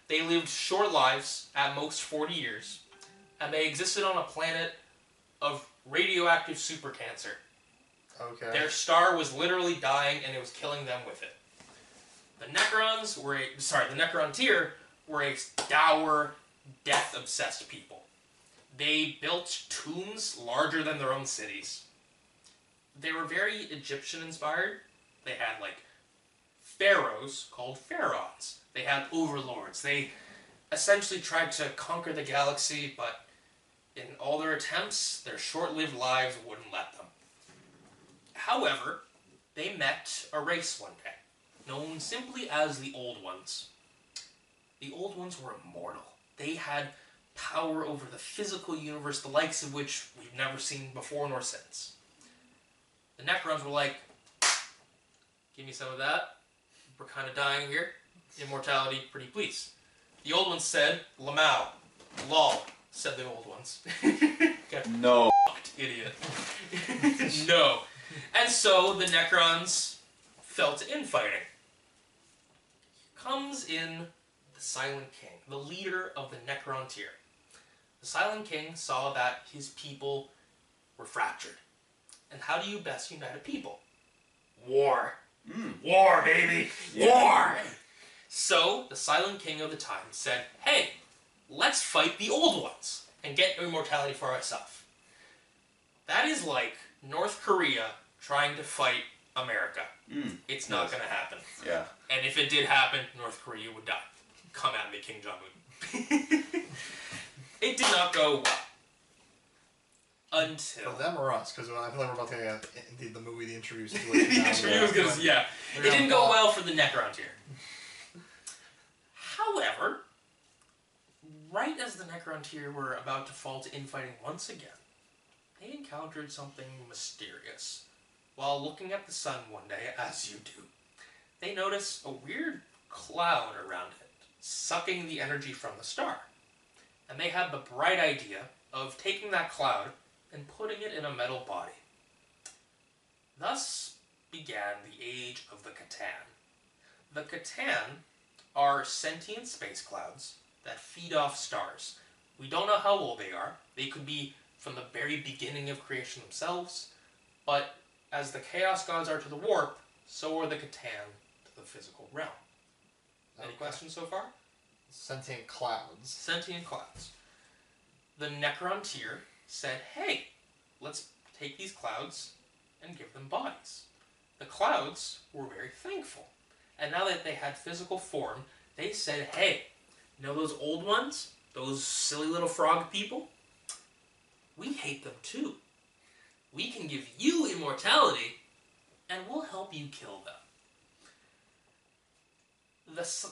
They lived short lives, at most 40 years, and they existed on a planet of radioactive supercancer. Okay. Their star was literally dying, and it was killing them with it. The Necrons were the Necron tier were a dour, death-obsessed people. They built tombs larger than their own cities. They were very Egyptian-inspired. They had, like, pharaohs called pharaohs. They had overlords. They essentially tried to conquer the galaxy, but in all their attempts, their short-lived lives wouldn't let them. However, they met a race one day, known simply as the Old Ones. The Old Ones were immortal. They had power over the physical universe, the likes of which we've never seen before nor since. The Necrons were like, give me some of that. We're kind of dying here. Immortality, pretty please. The Old Ones said, Lamau. Lol, said the Old Ones. No. Idiot. No. And so the Necrons fell to infighting. Comes in the Silent King, the leader of the Necron tier. The Silent King saw that his people were fractured. And how do you best unite a people? War. War, baby! Yeah. War! So, the Silent King of the time said, hey, let's fight the old ones and get immortality for ourselves. That is like North Korea trying to fight America. It's not going to happen. Yeah. And if it did happen, North Korea would die. Come at me, Kim Jong-un. It did not go well. Until... For them or us? Because I feel like we're about to get the movie, the interview the situation. interview was going to... Yeah. It didn't go well for the Necrontyr. However, right as the Necrontyr were about to fall to infighting once again, they encountered something mysterious. While looking at the sun one day, as you do, they noticed a weird cloud around it, sucking the energy from the star. And they had the bright idea of taking that cloud and putting it in a metal body. Thus began the age of the Catan. The Catan are sentient space clouds that feed off stars. We don't know how old they are. They could be from the very beginning of creation themselves, but as the Chaos Gods are to the warp, so are the Catan to the physical realm. Any questions so far? Sentient clouds. Sentient clouds. The Necrontyr said, hey, let's take these clouds and give them bodies. The clouds were very thankful. And now that they had physical form, they said, hey, you know those old ones? Those silly little frog people? We hate them too. We can give you immortality, and we'll help you kill them.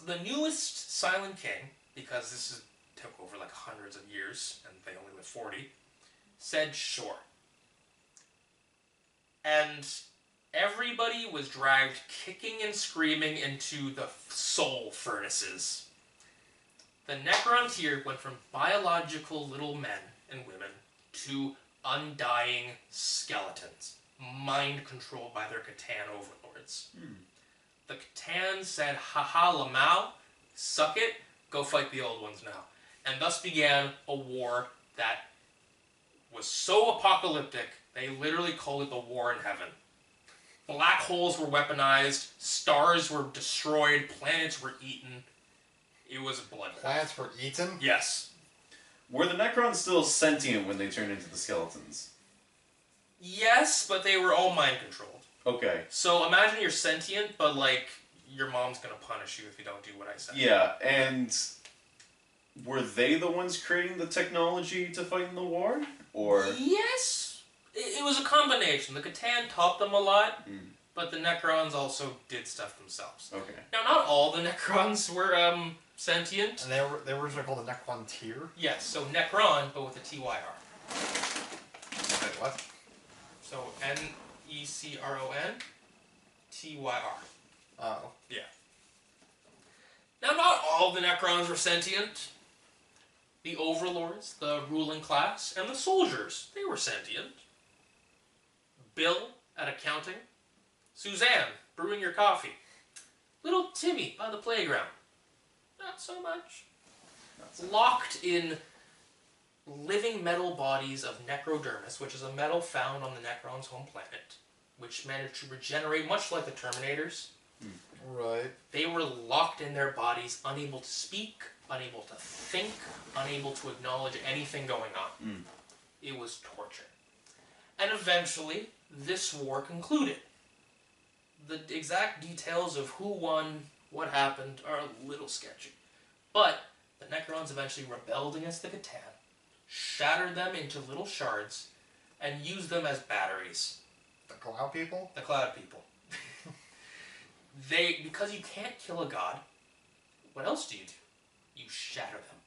The newest Silent King, because this took over like hundreds of years, and they only lived 40, said sure. And everybody was dragged kicking and screaming into the soul furnaces. The Necrontyr went from biological little men and women to undying skeletons, mind-controlled by their Catan overlords. The Catan said, haha lamau, suck it, go fight the old ones now. And thus began a war that was so apocalyptic, they literally called it the War in Heaven. Black holes were weaponized, stars were destroyed, planets were eaten. It was a bloodbath. Planets were eaten? Yes. Were the Necrons still sentient when they turned into the skeletons? Yes, but they were all mind-controlled. Okay. So imagine you're sentient, but like, your mom's gonna punish you if you don't do what I said. Yeah, and were they the ones creating the technology to fight in the war? Or... Yes! It was a combination. The Catan taught them a lot, but the Necrons also did stuff themselves. Okay. Now, not all the Necrons were sentient. And they were originally called the Necrontyr? Yes, so Necron, but with a T-Y-R. Wait, what? So Necron, T-Y-R. Oh. Yeah. Now, not all the Necrons were sentient. The overlords, the ruling class, and the soldiers, they were sentient. Bill at accounting. Suzanne, brewing your coffee. Little Timmy by the playground. Not so much. Locked in living metal bodies of necrodermis, which is a metal found on the Necron's home planet, which managed to regenerate much like the Terminators. Right. They were locked in their bodies, unable to speak, unable to think, unable to acknowledge anything going on. It was torture. And eventually, this war concluded. The exact details of who won, what happened, are a little sketchy. But the Necrons eventually rebelled against the Catan, shattered them into little shards, and used them as batteries. The Cloud people? The Cloud people. Because you can't kill a god, what else do? You shatter them.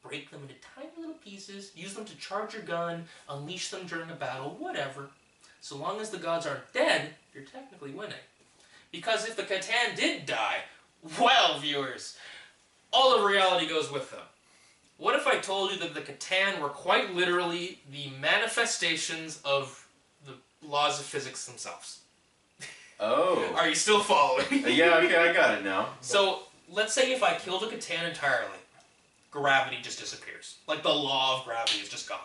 Break them into tiny little pieces, use them to charge your gun, unleash them during a battle, whatever. So long as the gods aren't dead, you're technically winning. Because if the Catan did die, well, viewers, all of reality goes with them. What if I told you that the Catan were quite literally the manifestations of the laws of physics themselves? Oh. Are you still following? Yeah, okay, I got it now. So, let's say if I killed a Catan entirely, gravity just disappears. Like the law of gravity is just gone.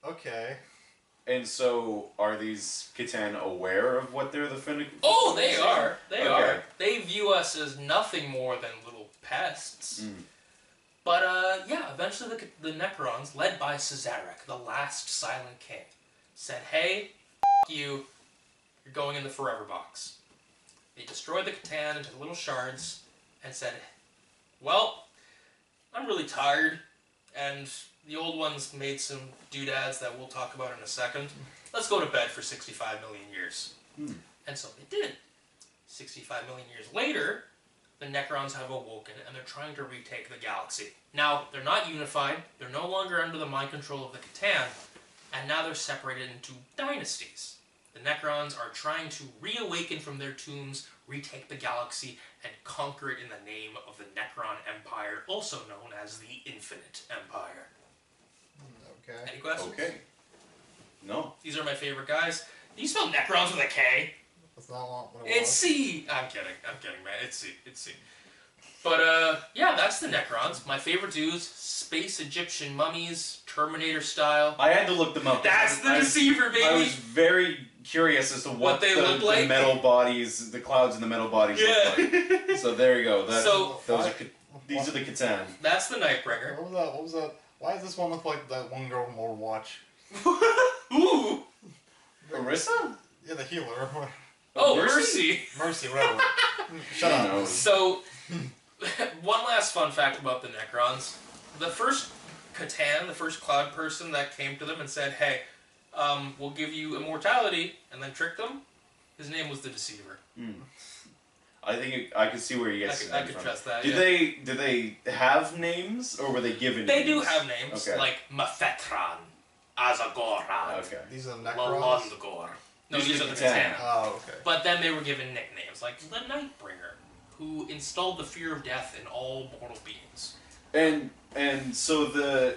Okay. And so, are these Catan aware of what they're the Finnick? Oh, they are. They Okay. are. They view us as nothing more than little pests. But, yeah, eventually the Necrons, led by Cesarek, the last Silent King, said, hey, you, you're going in the Forever Box. They destroyed the Catan into little shards and said, well, I'm really tired, and the old ones made some doodads that we'll talk about in a second. Let's go to bed for 65 million years. And so they did. 65 million years later, the Necrons have awoken, and they're trying to retake the galaxy. Now, they're not unified, they're no longer under the mind control of the Catan, and now they're separated into dynasties. The Necrons are trying to reawaken from their tombs, retake the galaxy, and conquer it in the name of the Necron Empire, also known as the Infinite Empire. Okay. Any questions? Okay. No. These are my favorite guys. Do you spell Necrons with a K? That's not what it It's was. C! I'm kidding, man. It's C. But, yeah, that's the Necrons. My favorite dudes, space Egyptian mummies, Terminator style. I had to look them up. That's the Deceiver, baby! I was very curious as to what they the, look like. the metal bodies, the clouds in the metal bodies look like. So there you go. These are the Catan. That's the Nightbringer. What was that? Why does this one look like that one girl from Overwatch? Ooh! Marissa? Yeah, the healer. Oh, Mercy! Mercy, whatever. Shut up. So, one last fun fact about the Necrons. The first Catan, the first cloud person that came to them and said, hey, we'll give you immortality, and then tricked them, his name was the Deceiver. I think I can see where you guys. I could trust that. Did they have names or were they given? They names? do have names, Okay. like Mephetran, Azagoran, Okay. These are the Necrons? Lalondgor. No, These these are are the the Catan. Catan. Oh, okay. But then they were given nicknames, like the Nightbringer, who installed the fear of death in all mortal beings. And so the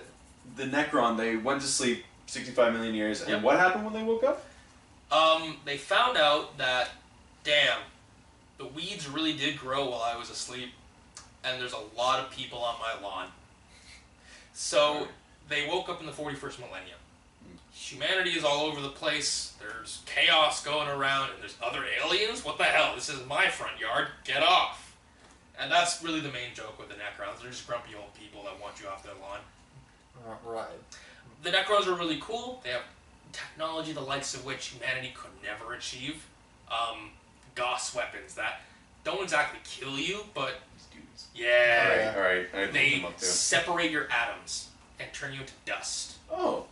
Necron, they went to sleep 65 million years, and Yep. what happened when they woke up? They found out that, damn, the weeds really did grow while I was asleep, and there's a lot of people on my lawn. So they woke up in the 41st millennium. Humanity is all over the place, there's chaos going around, and there's other aliens? What the hell? This is my front yard, get off! And that's really the main joke with the Necrons, they're just grumpy old people that want you off their lawn. Right. The Necrons are really cool, they have technology the likes of which humanity could never achieve. Gauss weapons that don't exactly kill you, but These dudes. yeah, Alright. I looked they them up too. separate your atoms and turn you into dust. Oh.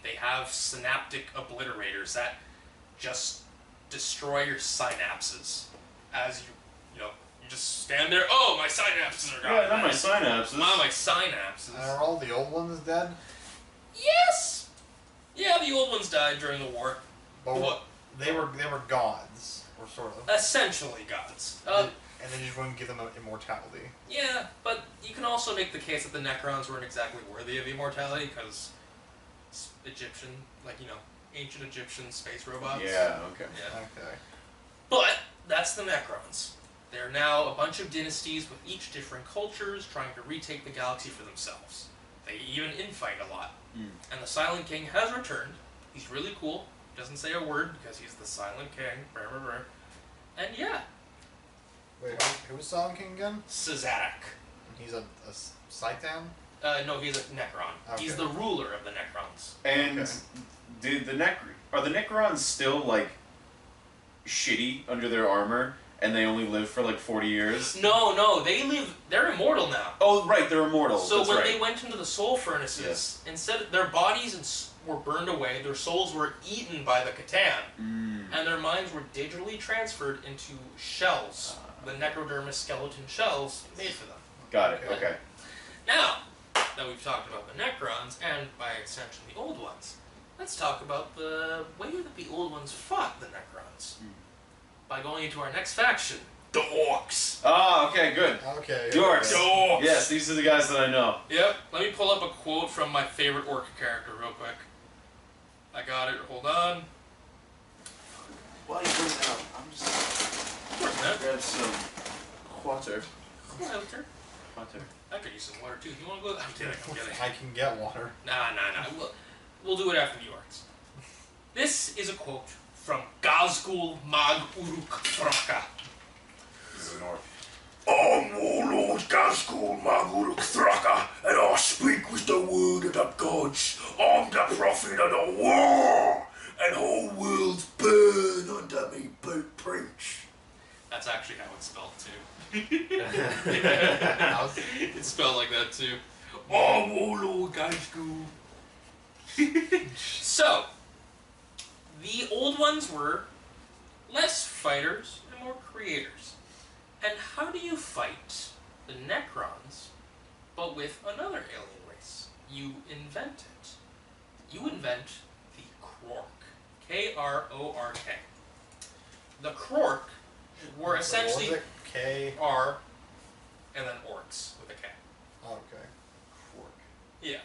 They have synaptic obliterators that just destroy your synapses as you just stand there. Oh, my synapses are gone. Yeah, not my synapses. Not my synapses. Are all the old ones dead? Yes. Yeah, the old ones died during the war. But What? They were gods, or sort of. Essentially gods. And then you just wouldn't give them immortality. Yeah, but you can also make the case that the Necrons weren't exactly worthy of immortality because Egyptian, ancient Egyptian space robots. Yeah, okay. Yeah. Okay. But that's the Necrons. They're now a bunch of dynasties with each different cultures trying to retake the galaxy for themselves. They even infight a lot. And the Silent King has returned. He's really cool. Doesn't say a word because he's the Silent King. And yeah, Wait, who was Silent King again? Cesarek. He's a Saitan? No, he's a Necron. Okay. He's the ruler of the Necrons. And Okay. are the Necrons still like shitty under their armor, and they only live for like 40 years? No, they're immortal now. Oh, right, they're immortal. So That's when right. they went into the soul furnaces, instead of their bodies were burned away, their souls were eaten by the Catan, and their minds were digitally transferred into shells, the necrodermis skeleton shells made for them. Got it. Okay. Now that we've talked about the Necrons, and by extension the old ones, let's talk about the way that the old ones fought the Necrons. By going into our next faction, the Orcs. Ah, okay, good. Okay. Orcs. The Orcs. Yes, these are the guys that I know. Yep. Let me pull up a quote from my favorite Orc character real quick. I got it. Hold on. While you bring it up, I'm just Of course, man. grab some water. Water. Water. I could use some water too. You want to go? I'm kidding. I can get water. Nah. We'll do it after the Orcs. This is a quote from Gazgul Mag Uruk Thraka. This is north. I'm Warlord Gazgul Maguruk Thraka, and I speak with the word of the gods. I'm the prophet of the war, and whole worlds burn under me blueprints. That's actually how it's spelled too. How's- It's spelled like that too. I'm Warlord Gazgul. So, the old ones were less fighters and more creators. And how do you fight the Necrons, but with another alien race? You invent it. You invent the Krork. K-R-O-R-K. The Krork were essentially What was it? K. R and then orcs with a K. Oh, okay. Yeah.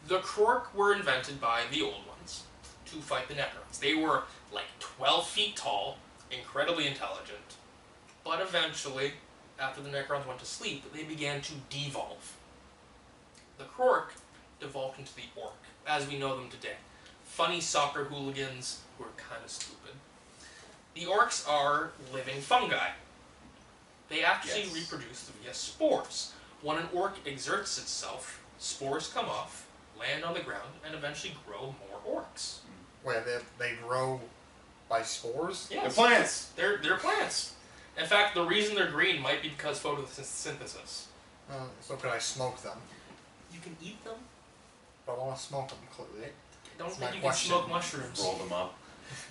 The Krork were invented by the old ones to fight the Necrons. They were like 12 feet tall, incredibly intelligent, but eventually, after the Necrons went to sleep, they began to devolve. The Krork devolved into the Orc, as we know them today. Funny soccer hooligans who are kind of stupid. The Orcs are living fungi. They actually Yes. reproduce via spores. When an Orc exerts itself, spores come off, land on the ground, and eventually grow more Orcs. Wait, they grow by spores? Yes. They're plants. They're plants. In fact, the reason they're green might be because photosynthesis. So can I smoke them? You can eat them. But I want to smoke them, clearly. I don't That's think my you question. can smoke mushrooms. Roll them up.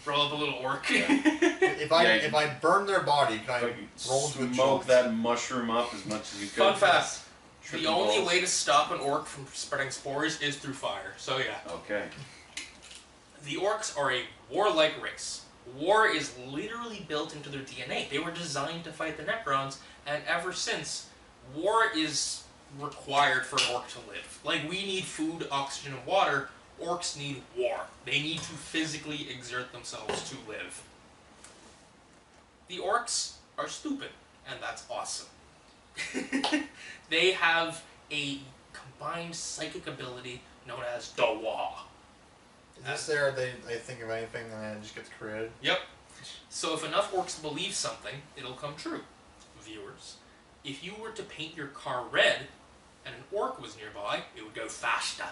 Roll up a little orc. If I Yeah, if I burn their body, can I But roll into a smoke joke? that mushroom up as much as you could. Fun fact: Tripping the only balls. way to stop an orc from spreading spores is through fire. So yeah, Okay. the orcs are a warlike race. War is literally built into their DNA. They were designed to fight the Necrons, and ever since, war is required for an orc to live. Like, we need food, oxygen, and water. Orcs need war. They need to physically exert themselves to live. The orcs are stupid, and that's awesome. They have a combined psychic ability known as Dawa. Is this there? They think of anything and then it just gets created. Yep. So if enough orcs believe something, it'll come true. Viewers, if you were to paint your car red and an orc was nearby, it would go faster.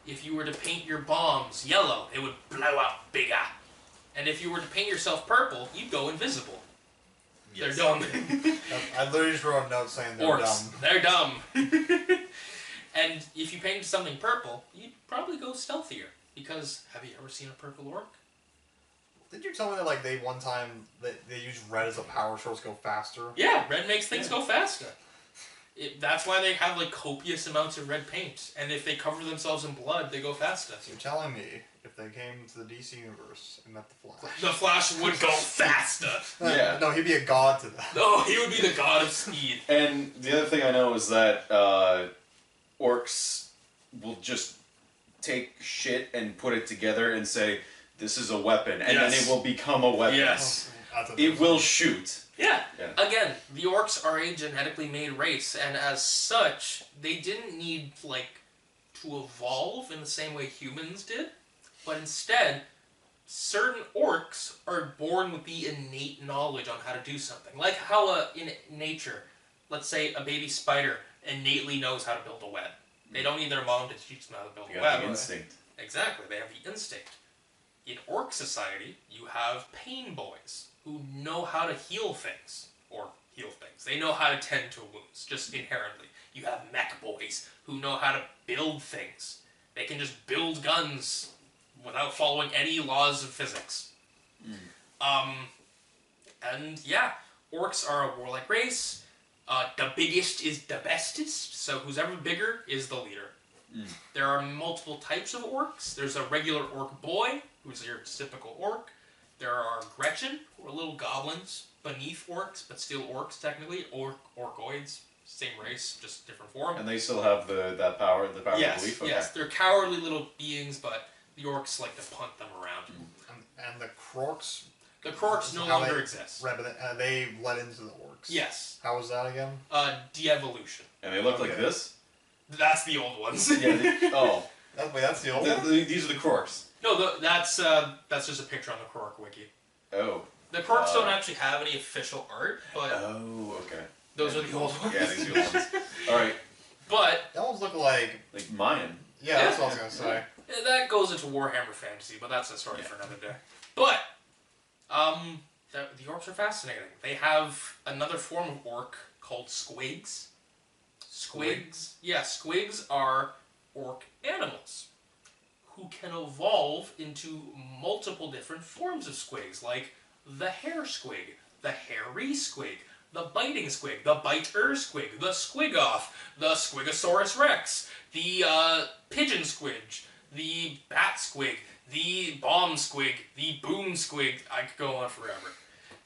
If you were to paint your bombs yellow, they would blow up bigger. And if you were to paint yourself purple, you'd go invisible. Yes. They're dumb. I literally just wrote a note saying they're Orcs, dumb. they're dumb. And if you painted something purple, you'd probably go stealthier. Because, have you ever seen a purple orc? Did you tell me that like they one time they use red as a power source to go faster? Yeah, red makes things go faster. That's why they have like copious amounts of red paint, and if they cover themselves in blood, they go faster. So you're telling me if they came to the DC universe and met the Flash, The Flash would go faster. Yeah. no, he'd be a god to them. Oh, he would be the god of speed. And the other thing I know is that orcs will just take shit and put it together and say, this is a weapon, and then Yes. it will become a weapon. Yes. It will shoot. Yeah. Yeah. Again, the orcs are a genetically made race, and as such, they didn't need like to evolve in the same way humans did, but instead, certain orcs are born with the innate knowledge on how to do something. Like how in nature, let's say a baby spider innately knows how to build a web. They don't need their mom to teach them how to build You a got web. the instinct. Exactly, they have the instinct. In orc society, you have pain boys who know how to heal things. They know how to tend to wounds, just inherently. You have mech boys who know how to build things. They can just build guns without following any laws of physics. And yeah, orcs are a warlike race. The biggest is the bestest, so who's ever bigger is the leader. There are multiple types of orcs. There's a regular orc boy, who's your typical orc. There are Gretchen, who are little goblins beneath orcs, but still orcs technically. Orcoids, same race, just different form. And they still have the power of Yes, belief? Okay. yes, they're cowardly little beings, but the orcs like to punt them around. And the Krorks. The Krorks no how longer they- exist. Right, but they led into the orcs. Yes, How was that again? de-evolution. And they look like Okay. this? That's the old ones. Yeah. Oh. That's the old one? These are the Krorks. No, No, that's just a picture on the Korok wiki. Oh. The Korks don't actually have any official art, but Oh, okay. those are the old ones. Yeah, these are the old ones. All right. But That ones look like. Like Mayan. Yeah, that's what I was gonna say. that goes into Warhammer fantasy, but that's a story for another day. But the orcs are fascinating. They have another form of orc called squigs. Squigs? Yeah, squigs are orc animals who can evolve into multiple different forms of squigs, like the hair squig, the hairy squig, the biting squig, the biter squig, the squigoth, the squigosaurus rex, the pigeon squidge, the bat squig, the bomb squig, the boom squig. I could go on forever.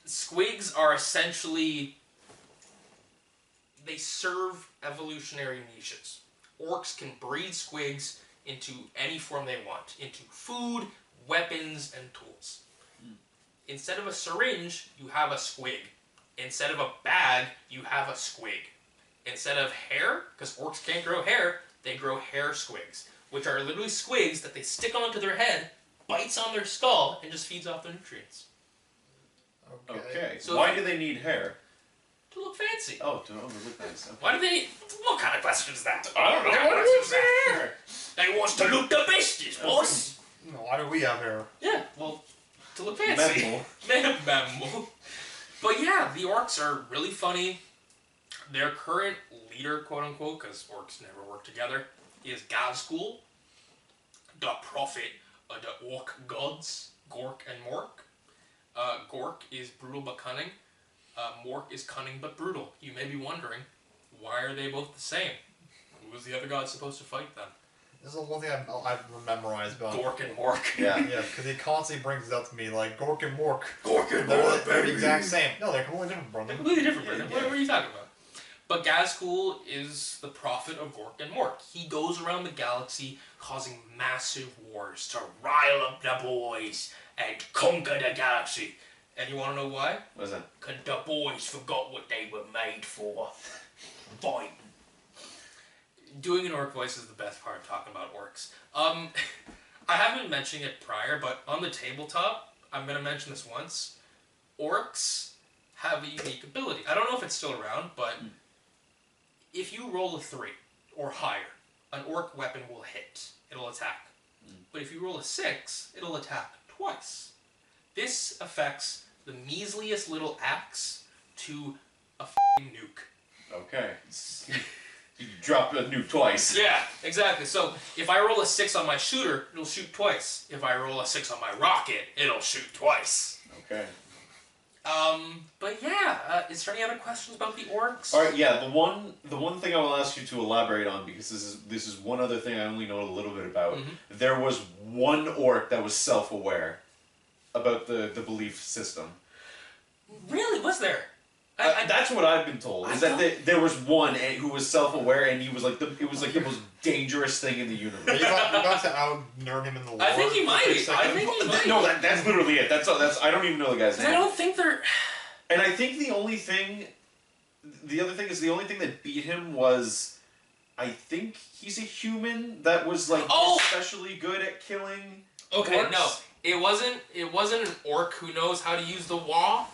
Squigs are essentially, they serve evolutionary niches. Orcs can breed squigs into any form they want, into food, weapons, and tools. Instead of a syringe, you have a squig. Instead of a bag, you have a squig. Instead of hair, because orcs can't grow hair, they grow hair squigs, which are literally squigs that they stick onto their head, bites on their skull, and just feeds off the nutrients. Okay. So why do they need hair? To look fancy. Oh, to look nice. Okay. Why do they need... What kind of question is that? I don't know. What kind of What question is is that? hair? They wants to look the bestest, boss. No, why do we have hair? Yeah, well, to look fancy. Mammal. But yeah, the orcs are really funny. Their current leader, quote-unquote, because orcs never work together, is Gazgul, the prophet of the orc gods, Gork and Mork. Gork is brutal but cunning. Mork is cunning but brutal. You may be wondering, why are they both the same? Who was the other god supposed to fight them? This is the one thing I've memorized about. Gork and Mork. Yeah. Yeah, because he constantly brings it up to me like Gork and Mork. Gork and They're Mork, the baby. exact same. No, they're completely different, brother. They're completely different, Yeah, Brendan. yeah. What are you talking about? But Gazgul is the prophet of Gork and Mork. He goes around the galaxy causing massive wars to rile up the boys and conquer the galaxy. And you want to know why? What is that? Because the boys forgot what they were made for. Fighting. Doing an orc voice is the best part of talking about orcs. I haven't been mentioning it prior, but on the tabletop, I'm going to mention this once. Orcs have a unique ability. I don't know if it's still around, but if you roll a 3 or higher, an orc weapon will hit. It'll attack. But if you roll a 6, it'll attack twice. This affects the measliest little axe to a f***ing nuke. Okay. You dropped a nuke twice. Yeah, exactly. So if I roll a 6 on my shooter, it'll shoot twice. If I roll a 6 on my rocket, it'll shoot twice. Okay. But yeah, is there any other questions about the orcs? All right. Yeah. The one thing I will ask you to elaborate on, because this is one other thing I only know a little bit about. There was one orc that was self-aware about the belief system. Really? Was there? That's what I've been told. Is that there was one who was self-aware, and he was like it was like the most dangerous thing in the universe. Are you about to out-nerd him in the lore? I think he might. for a second? I think he might. No, that's literally it. That's I don't even know the guy's name. I don't think they're... And I think the other thing that beat him was, I think he's a human that was like especially good at killing. Okay, orcs. no. It wasn't an orc who knows how to use the wah.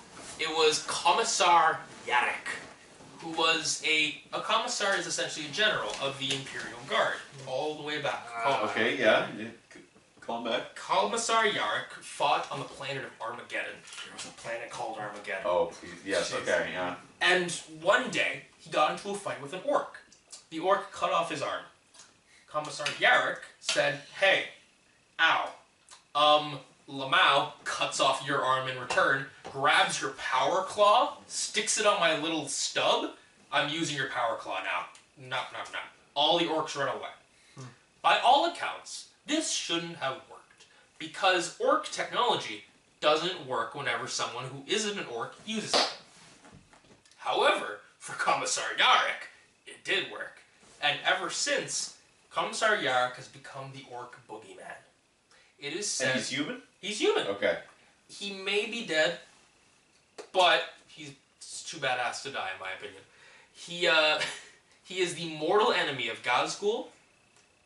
It was Commissar Yarrick, who was a commissar is essentially a general of the Imperial Guard, all the way back. Okay, yeah. Call him back. Commissar Yarrick fought on the planet of Armageddon. There was a planet called Armageddon. Oh, please. Yes, okay, yeah. And one day, he got into a fight with an orc. The orc cut off his arm. Commissar Yarrick said, "Hey, ow. Lamau cuts off your arm in return, grabs your power claw, sticks it on my little stub. I'm using your power claw now. Knock. All the orcs run away. By all accounts, this shouldn't have worked, because orc technology doesn't work whenever someone who isn't an orc uses it. However, for Commissar Yarrick, it did work. And ever since, Commissar Yarrick has become the orc boogeyman. It is said... And he's human? He's human. Okay. He may be dead, but he's too badass to die, in my opinion. He is the mortal enemy of Gazgul.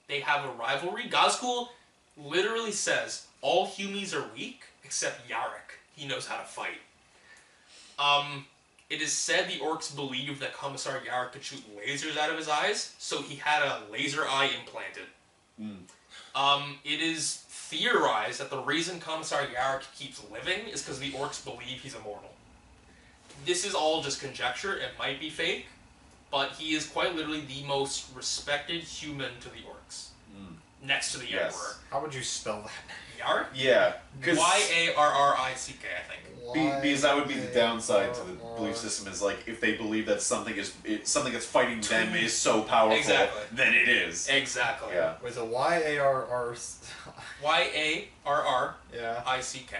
They have a rivalry. Gazgul literally says all humans are weak except Yarrick. He knows how to fight. It is said the orcs believed that Commissar Yarrick could shoot lasers out of his eyes, so he had a laser eye implanted. It is theorized that the reason Commissar Yarrick keeps living is because the orcs believe he's immortal. This is all just conjecture, it might be fake, but he is quite literally the most respected human to the orcs. Next to the Emperor. How would you spell that? Yarrick? Yeah. Yarrick, I think. Because that would be the downside to the belief system is like if they believe that something that's fighting them is so powerful, Exactly. then it is. Exactly. Yeah. Wait, so Y-A-R-R... Yarrick. Yeah. I-C-K.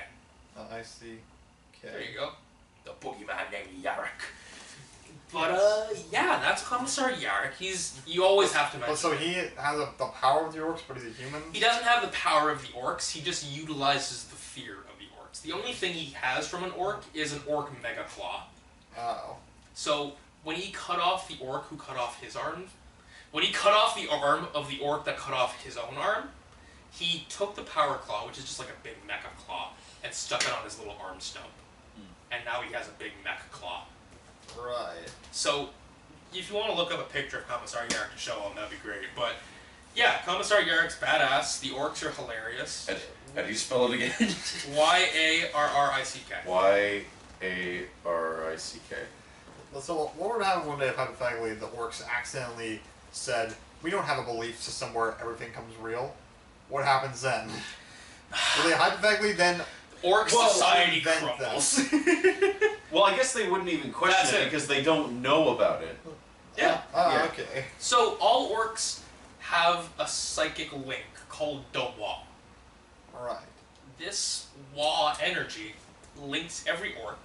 I-C-K. There you go. The boogeyman named Yarrick. But, yeah, that's Commissar Yarrick. You always have to mention So he has the power of the orcs, but he's a human? He doesn't have the power of the orcs, he just utilizes the fear of the orcs. The only thing he has from an orc is an orc mega claw. Oh. So, when he cut off the orc who cut off his arm, when he cut off the arm of the orc that cut off his own arm, he took the power claw, which is just like a big mecha claw, and stuck it on his little arm stump. And now he has a big mecha claw. Right. So, if you want to look up a picture of Commissar Yarrick to show him, that'd be great. But, yeah, Commissar Yarrick's badass. The orcs are hilarious. How do you spell it again? Y-A-R-R-I-C-K. Y-A-R-R-I-C-K. So what would happen one day if hypothetically the orcs accidentally said, we don't have a belief system where everything comes real? What happens then? Will they hypothetically then... Orc society invent crumbles. Well, I guess they wouldn't even question it because they don't know about it. Yeah. Oh, okay. So, all orcs have a psychic link called the Wa. Right. This Wa energy links every orc,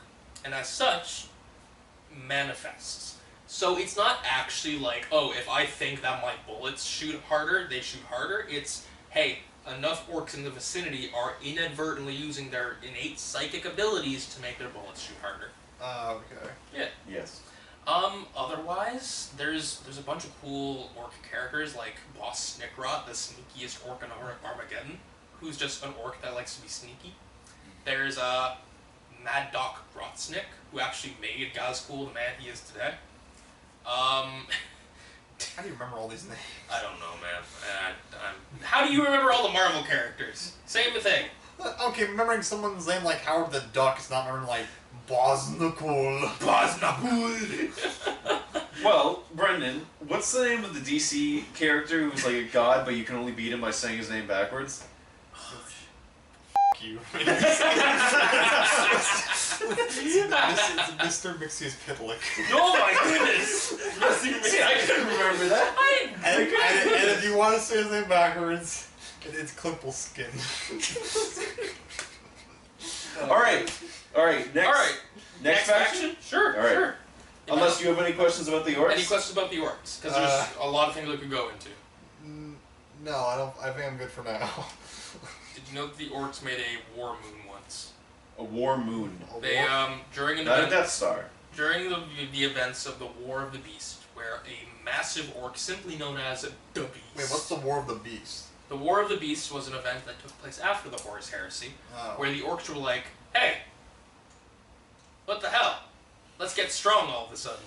and as such, manifests. So it's not actually like, oh, if I think that my bullets shoot harder, they shoot harder. It's, hey, enough orcs in the vicinity are inadvertently using their innate psychic abilities to make their bullets shoot harder. Okay. Yeah. Yes. Otherwise, there's a bunch of cool orc characters like Boss Snickrot, the sneakiest orc in Armageddon, who's just an orc that likes to be sneaky. There's Mad Doc Grotsnick, who actually made Gazcool the man he is today. How do you remember all these names? I don't know, man. How do you remember all the Marvel characters? Same thing. Okay, remembering someone's name like Howard the Duck is not remembering like Bosnakul. Well, Brendan, what's the name of the DC character who's like a god, but you can only beat him by saying his name backwards? You. It's Mr. Mixius Pitlick. Oh my goodness! See, I couldn't remember that. And if you want to say his name backwards, it's Klimpelskin. Alright, next faction? Sure, All right. sure. Unless you have any questions about the orcs? Any questions about the orcs? Because there's a lot of things we could go into. No, I don't. I think I'm good for now. Did you know that the orcs made a war moon once? A war moon. They during an Not a event, Death Star. during the events of the War of the Beast, where a massive orc simply known as the Beast. Wait, what's the War of the Beast? The War of the Beast was an event that took place after the Horus Heresy, where the orcs were like, "Hey, what the hell? Let's get strong all of a sudden."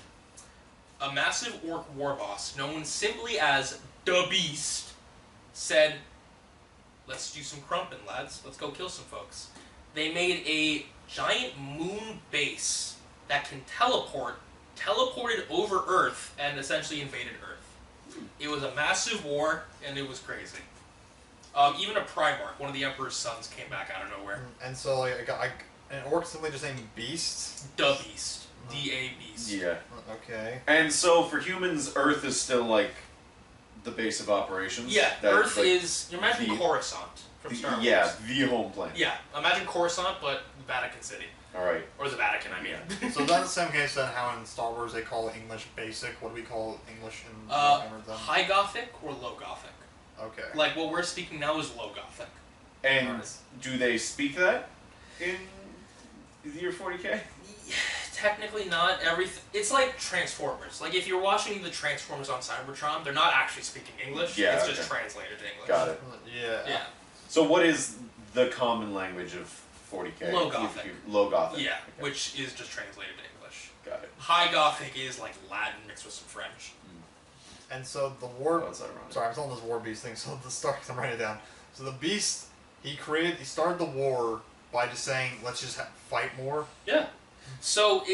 A massive orc war boss, known simply as the Beast, said, "Let's do some crumping, lads. Let's go kill some folks." They made a giant moon base that can teleported over Earth, and essentially invaded Earth. It was a massive war, and it was crazy. Even a Primarch, one of the Emperor's sons, came back out of nowhere. And so, like, an orc simply just named Beast? The Beast. D-A Beast. Yeah. Okay. And so for humans, Earth is still like the base of operations. Yeah, That's Earth like is... You imagine the- Coruscant from Star Wars. Yeah, the home planet. Yeah, imagine Coruscant, but Vatican City. Alright. Or the Vatican, I mean. So is that the same case then how in Star Wars they call English basic? What do we call English in Warhammer then? High Gothic or Low Gothic? Okay. Like, what we're speaking now is Low Gothic. And do they speak that in the year 40K? Technically not. It's like Transformers. Like, if you're watching the Transformers on Cybertron, they're not actually speaking English. Yeah, it's okay. just translated to English. Got it. Yeah. Yeah. So what is the common language of 40K? Low Gothic. Low Gothic. Yeah, Okay. which is just translated to English. Got it. High Gothic is like Latin mixed with some French. And so the war. Oh, that's ironic. Sorry, I'm telling this war beast thing. So the start. I'm writing it down. So the beast he started the war by just saying, "Let's just fight more." Yeah. So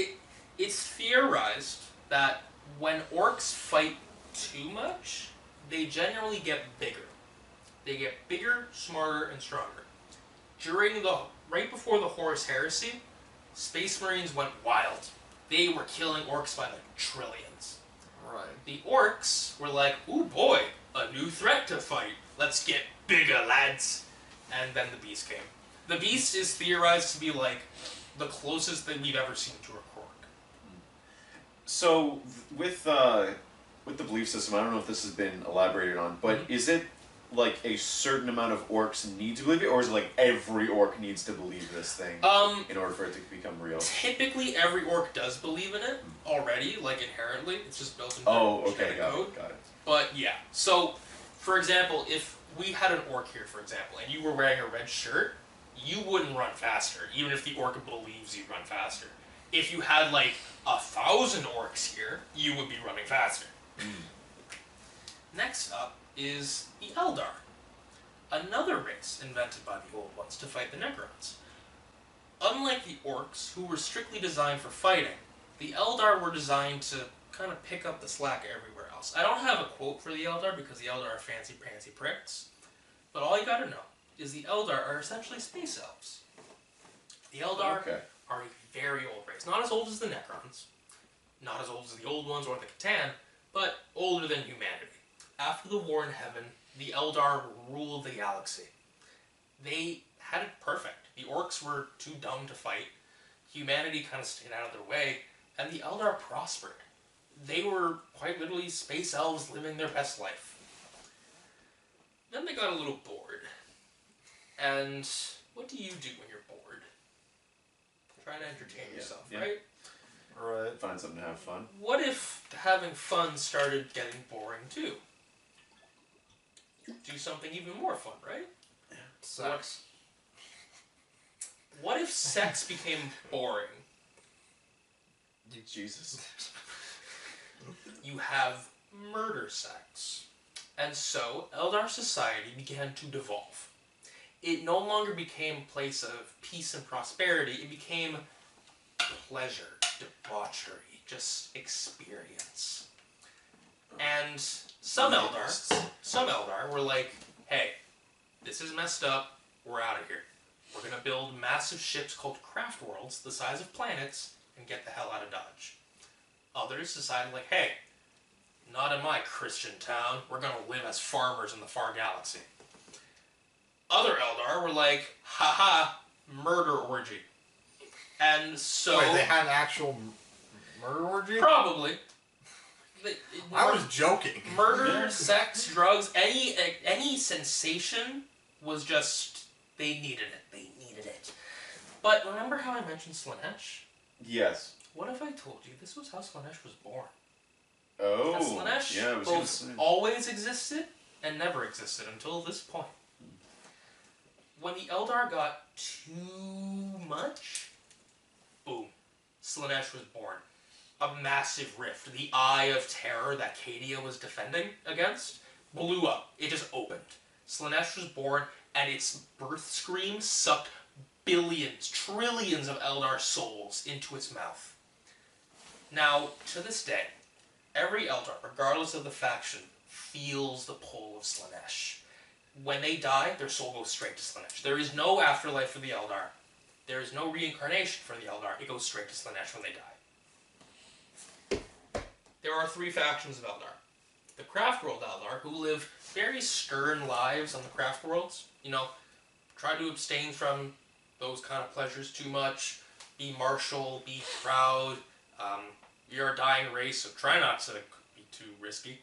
it's theorized that when orcs fight too much, they generally get bigger. They get bigger, smarter, and stronger. Right before the Horus Heresy, Space Marines went wild. They were killing orcs by like trillions. Right. The orcs were like, ooh boy, a new threat to fight. Let's get bigger, lads. And then the beast came. The beast is theorized to be like the closest thing we've ever seen to a Korg. So with the belief system, I don't know if this has been elaborated on, but is it like a certain amount of orcs need to believe it, or is it like every orc needs to believe this thing in order for it to become real? Typically, every orc does believe in it already, like inherently. It's just built into okay, genetic got code. it, got it. But yeah, so for example, if we had an orc here, for example, and you were wearing a red shirt, you wouldn't run faster, even if the orc believes you'd run faster. If you had like 1,000 orcs here, you would be running faster. Next up is the Eldar, another race invented by the Old Ones to fight the Necrons. Unlike the orcs, who were strictly designed for fighting, the Eldar were designed to kind of pick up the slack everywhere else. I don't have a quote for the Eldar because the Eldar are fancy-pantsy pricks, but all you gotta know is the Eldar are essentially space elves. The Eldar are a very old race. Not as old as the Necrons, not as old as the Old Ones or the Catan, but older than humanity. After the War in Heaven, the Eldar ruled the galaxy. They had it perfect. The orcs were too dumb to fight. Humanity kind of stayed out of their way, and the Eldar prospered. They were quite literally space elves living their best life. Then they got a little bored. And what do you do when you're bored? Try to entertain yourself, right? Right. Find something to have fun. What if having fun started getting boring too? Do something even more fun, right? Sex. What if sex became boring? Jesus. You have murder sex. And so, Eldar society began to devolve. It no longer became a place of peace and prosperity. It became pleasure, debauchery, just experience. And some Eldar were like, hey, this is messed up, we're out of here. We're going to build massive ships called craft worlds, the size of planets, and get the hell out of Dodge. Others decided like, hey, not in my Christian town, we're going to live as farmers in the far galaxy. Other Eldar were like, haha, murder orgy. And so... Wait, they had an actual murder orgy? Probably. I was joking. Murder, sex, drugs, any sensation was just, they needed it. But remember how I mentioned Slaanesh? Yes. What if I told you this was how Slaanesh was born? Oh. That Slaanesh both always existed and never existed until this point. When the Eldar got too much, boom, Slaanesh was born. A massive rift, the Eye of Terror that Cadia was defending against, blew up. It just opened. Slaanesh was born, and its birth scream sucked billions, trillions of Eldar souls into its mouth. Now, to this day, every Eldar, regardless of the faction, feels the pull of Slaanesh. When they die, their soul goes straight to Slaanesh. There is no afterlife for the Eldar. There is no reincarnation for the Eldar. It goes straight to Slaanesh when they die. There are three factions of Eldar. The Craft World Eldar, who live very stern lives on the Craft Worlds. You know, try to abstain from those kind of pleasures too much. Be martial, be proud. You're a dying race, so try not to be too risky.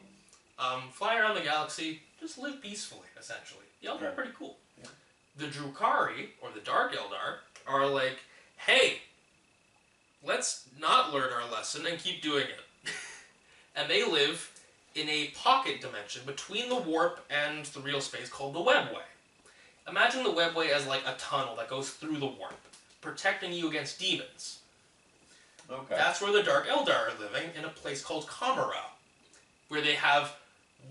Fly around the galaxy, just live peacefully, essentially. The Eldar are pretty cool. Yeah. The Drukhari, or the Dark Eldar, are like, hey, let's not learn our lesson and keep doing it. And they live in a pocket dimension between the warp and the real space called the Webway. Imagine the webway as like a tunnel that goes through the warp, protecting you against demons. Okay. That's where the Dark Eldar are living, in a place called Kamara, where they have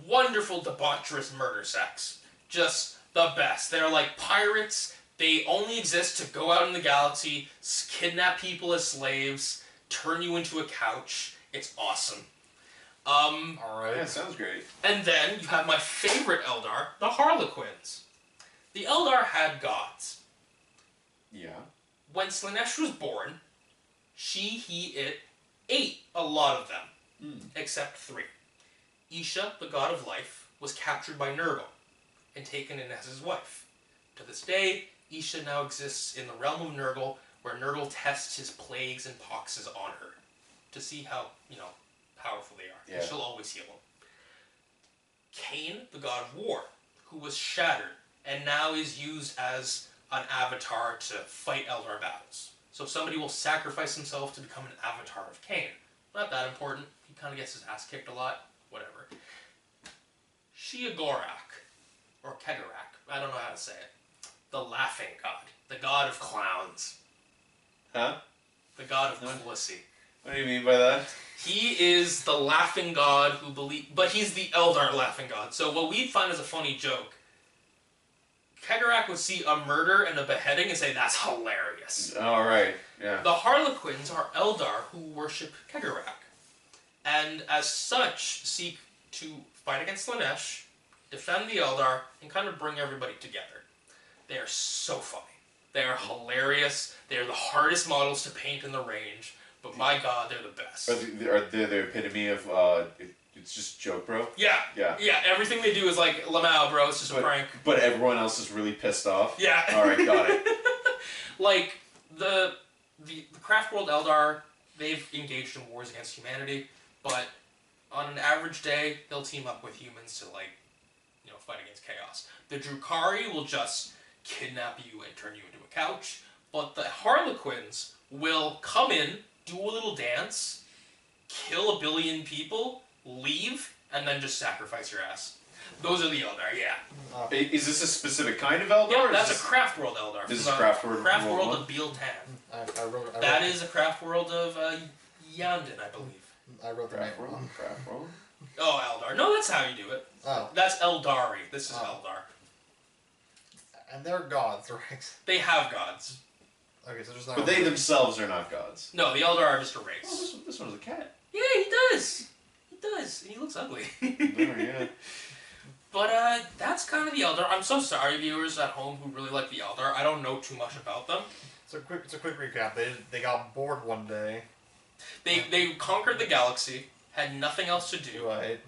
wonderful debaucherous murder sex. Just the best. They're like pirates. They only exist to go out in the galaxy, kidnap people as slaves, turn you into a couch. It's awesome. Alright. Yeah, sounds great. And then you have my favorite Eldar, the Harlequins. The Eldar had gods. Yeah. When Slanesh was born, it ate a lot of them, except 3. Isha, the god of life, was captured by Nurgle and taken in as his wife. To this day, Isha now exists in the realm of Nurgle, where Nurgle tests his plagues and poxes on her to see how, powerful they are. Yeah. And she'll always heal them. Cain, the god of war, who was shattered and now is used as an avatar to fight Eldar battles. So somebody will sacrifice himself to become an avatar of Cain. Not that important. He kind of gets his ass kicked a lot. Whatever. Sheogorak, or Kegarak, I don't know how to say it. The laughing god. The god of clowns. Huh? The god of pussy. What do you mean by that? He is the laughing god but he's the Eldar laughing god. So what we'd find as a funny joke, Kegarak would see a murder and a beheading and say, that's hilarious. Alright, yeah. The Harlequins are Eldar who worship Kegarak, and as such seek to fight against Slanesh, defend the Eldar, and kind of bring everybody together. They are so funny. They are hilarious. They are the hardest models to paint in the range, but my god, they're the best. Are they the epitome of, it's just a joke, bro? Yeah. Yeah. Yeah, everything they do is like, Lamau, bro, it's just a prank. But everyone else is really pissed off? Yeah. Alright, got it. Like, the Craft World Eldar, they've engaged in wars against humanity, but on an average day, they'll team up with humans to, like, fight against chaos. The Drukhari will just kidnap you and turn you into a couch, but the Harlequins will come in, do a little dance, kill a billion people, leave, and then just sacrifice your ass. Those are the Eldar, yeah. Is this a specific kind of Eldar? Yeah, or that's is a Craft World Eldar. This is Craft World. Craft World World one? of Beeltan. I wrote That is a Craft World of Yandin, I believe. I wrote the name Craft World. wrong. Craft World. Oh, Eldar. No, that's how you do it. Oh. That's Eldari. This is Eldar. And they're gods, right? They have gods. Okay, so there's not. But they themselves are not gods. No, the Eldar are just a Oh, race. this one's a cat. Yeah, he does. He does. And he looks ugly. There, yeah. But, that's kind of the Eldar. I'm so sorry, viewers at home who really like the Eldar. I don't know too much about them. So it's a quick recap. They got bored one day. They conquered the galaxy, had nothing else to do, Right.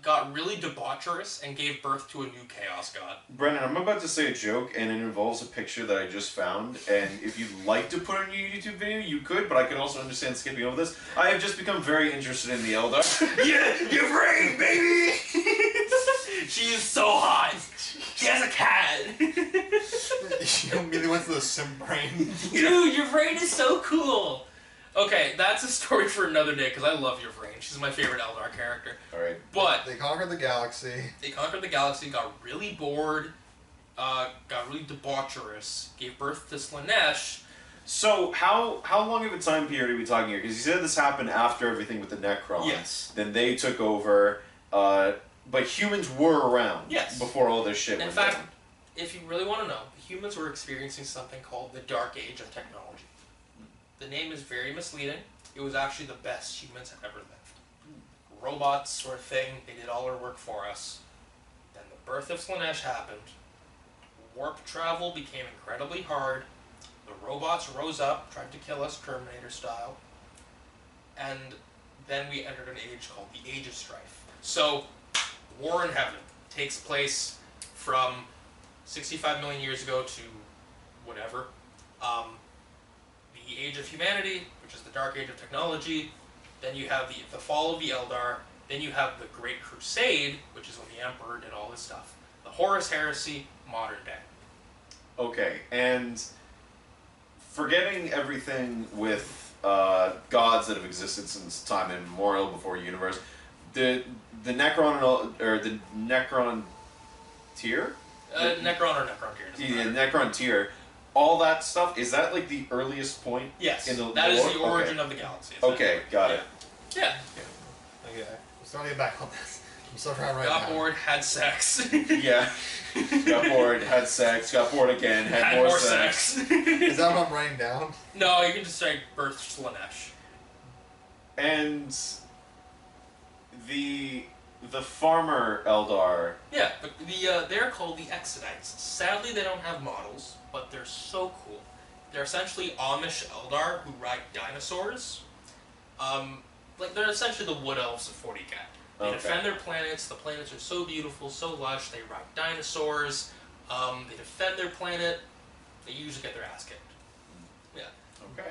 got really debaucherous, and gave birth to a new Chaos God. Brennan, I'm about to say a joke, and it involves a picture that I just found. And if you'd like to put on your YouTube video, you could, but I can also understand skipping over this. I have just become very interested in the Eldar. Yeah, your brain, baby! She is so hot. She has a cat. You immediately went to the sim brain. Dude, your brain is so cool. Okay, that's a story for another day, because I love your brain. She's my favorite Eldar character. Alright. But They conquered the galaxy. they conquered the galaxy, got really bored, got really debaucherous, gave birth to Slanesh. So, how long of a time period are we talking here? Because you said this happened after everything with the Necrons. Yes. Then they took over, but humans were around. Yes. Before all this shit In went fact, down. if you really want to know, humans were experiencing something called the Dark Age of technology. The name is very misleading. It was actually the best humans have ever lived. Robots sort of thing, they did all our work for us. Then the birth of Slanesh happened. Warp travel became incredibly hard. The robots rose up, tried to kill us Terminator style. And then we entered an age called the Age of Strife. So, War in Heaven takes place from 65 million years ago to whatever. The Age of Humanity, which is the Dark Age of technology. Then you have the fall of the Eldar. Then you have the Great Crusade, which is when the Emperor did all this stuff. The Horus Heresy, modern day. Okay, and forgetting everything with gods that have existed since time immemorial before universe, the Necron or the Necron tier Necron or Necron tier. doesn't matter. Necron tier. All that stuff, is that like the earliest point? Yes. In the That is lore? the origin Okay. of the galaxy. Okay, got it. Yeah. Okay. I'm starting to get back on this. I'm still trying right Got now. bored, had sex. Yeah. Got bored, had sex, got bored again, had more sex. Is that what I'm writing down? No, you can just say birth Slanesh. And the farmer Eldar. Yeah, but they're called the Exodites. Sadly, they don't have models, but they're so cool. They're essentially Amish Eldar who ride dinosaurs. They're essentially the wood elves of 40K. They defend their planets. The planets are so beautiful, so lush. They ride dinosaurs. They defend their planet. They usually get their ass kicked. Yeah. Okay.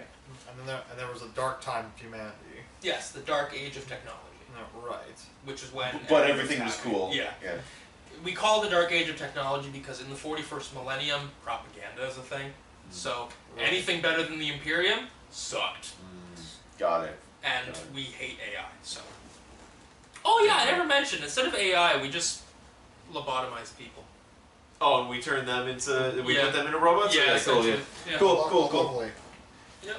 And then there was a dark time of humanity. Yes, the dark age of technology. No, right. Which is when. But everything was cool. Yeah. Yeah. We call it the dark age of technology because in the 41st millennium, propaganda is a thing. So anything better than the Imperium sucked. Got it. And we hate AI, so. Oh yeah, I never mentioned, instead of AI, we just lobotomize people. Oh, and we turn them into... We Yeah. put them into robots? Yeah, Okay, cool, essentially. Yeah. Cool. Lovely. Yep.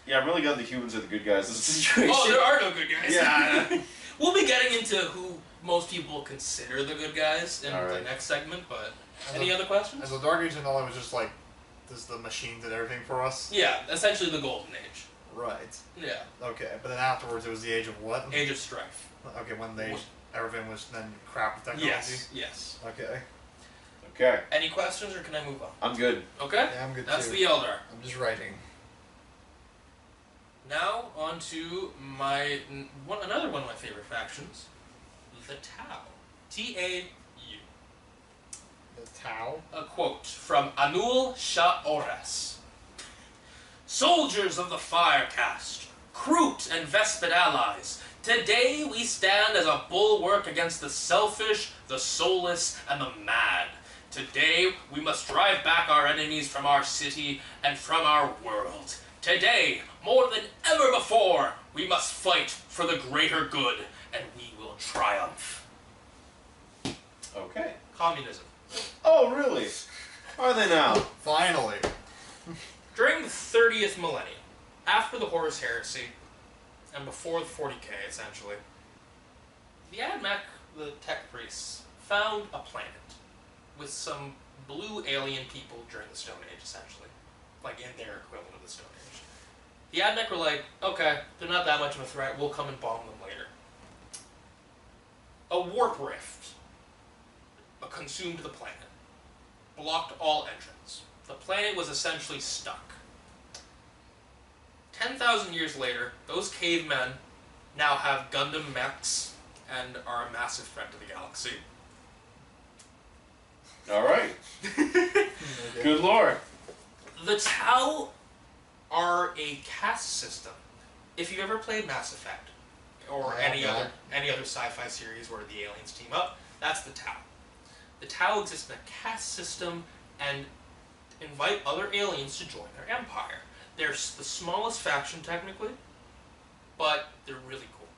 Yeah, I'm really glad the humans are the good guys in this situation. Oh, there are no good guys. Yeah. We'll be getting into who most people consider the good guys in the Alright. next segment, but And any the- other questions? And the Dark Age and all that was just like, this the machine did everything for us? Yeah, essentially the golden age. Right. Yeah. Okay, but then afterwards it was the Age of what? Age of strife. Okay, when everything was then crap with technology? Yes. Okay. Okay. Any questions or can I move on? I'm good. Okay? Yeah, I'm good That's too. the Eldar. I'm just writing. Now on to another one of my favorite factions, the Tau. T-A-U. The Tau? A quote from Anul Shah Oras. Soldiers of the Fire Caste, Kroot and Vespid allies, today we stand as a bulwark against the selfish, the soulless, and the mad. Today we must drive back our enemies from our city and from our world. Today, more than ever before, we must fight for the greater good, and we will triumph. Okay. Communism. Oh, really? Are they now? Finally. During the 30th millennium, after the Horus Heresy, and before the 40K, essentially, the Admech, the tech priests, found a planet with some blue alien people during the Stone Age, essentially. Like, in their equivalent of the Stone Age. The Admech were like, okay, they're not that much of a threat, we'll come and bomb them later. A warp rift consumed the planet, blocked all entrance. The planet was essentially stuck. 10,000 years later, those cavemen now have Gundam mechs and are a massive threat to the galaxy. Alright. Okay. Good lord. The Tau are a caste system. If you've ever played Mass Effect, or I have any not. other sci-fi series where the aliens team up, that's the Tau. The Tau exist in a caste system and invite other aliens to join their empire. They're the smallest faction technically, but they're really cool.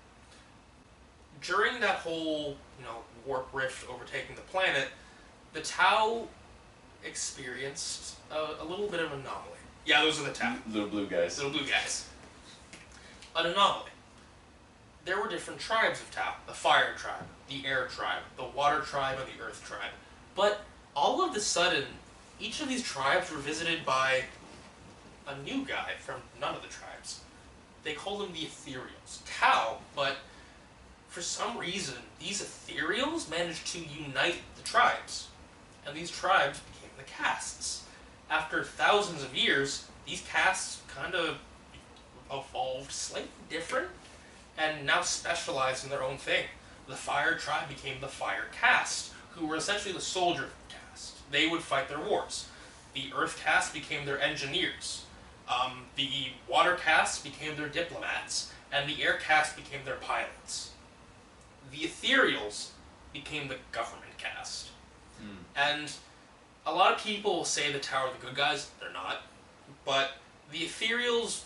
During that whole, warp rift overtaking the planet, the Tau experienced a little bit of an anomaly. Yeah, those are the Tau. Little blue guys. Little blue guys. An anomaly. There were different tribes of Tau. The Fire Tribe, the Air Tribe, the Water Tribe, and the Earth Tribe. But all of a sudden, each of these tribes were visited by a new guy from none of the tribes. They called them the Ethereals. Tau, but for some reason, these Ethereals managed to unite the tribes. And these tribes became the castes. After thousands of years, these castes kind of evolved slightly different and now specialized in their own thing. The Fire Tribe became the Fire Caste, who were essentially the soldier caste. They would fight their wars. The Earth Caste became their engineers. The Water Caste became their diplomats, and the Air Caste became their pilots. The Ethereals became the government caste. And a lot of people will say the Tau are the good guys. They're not. But the Ethereals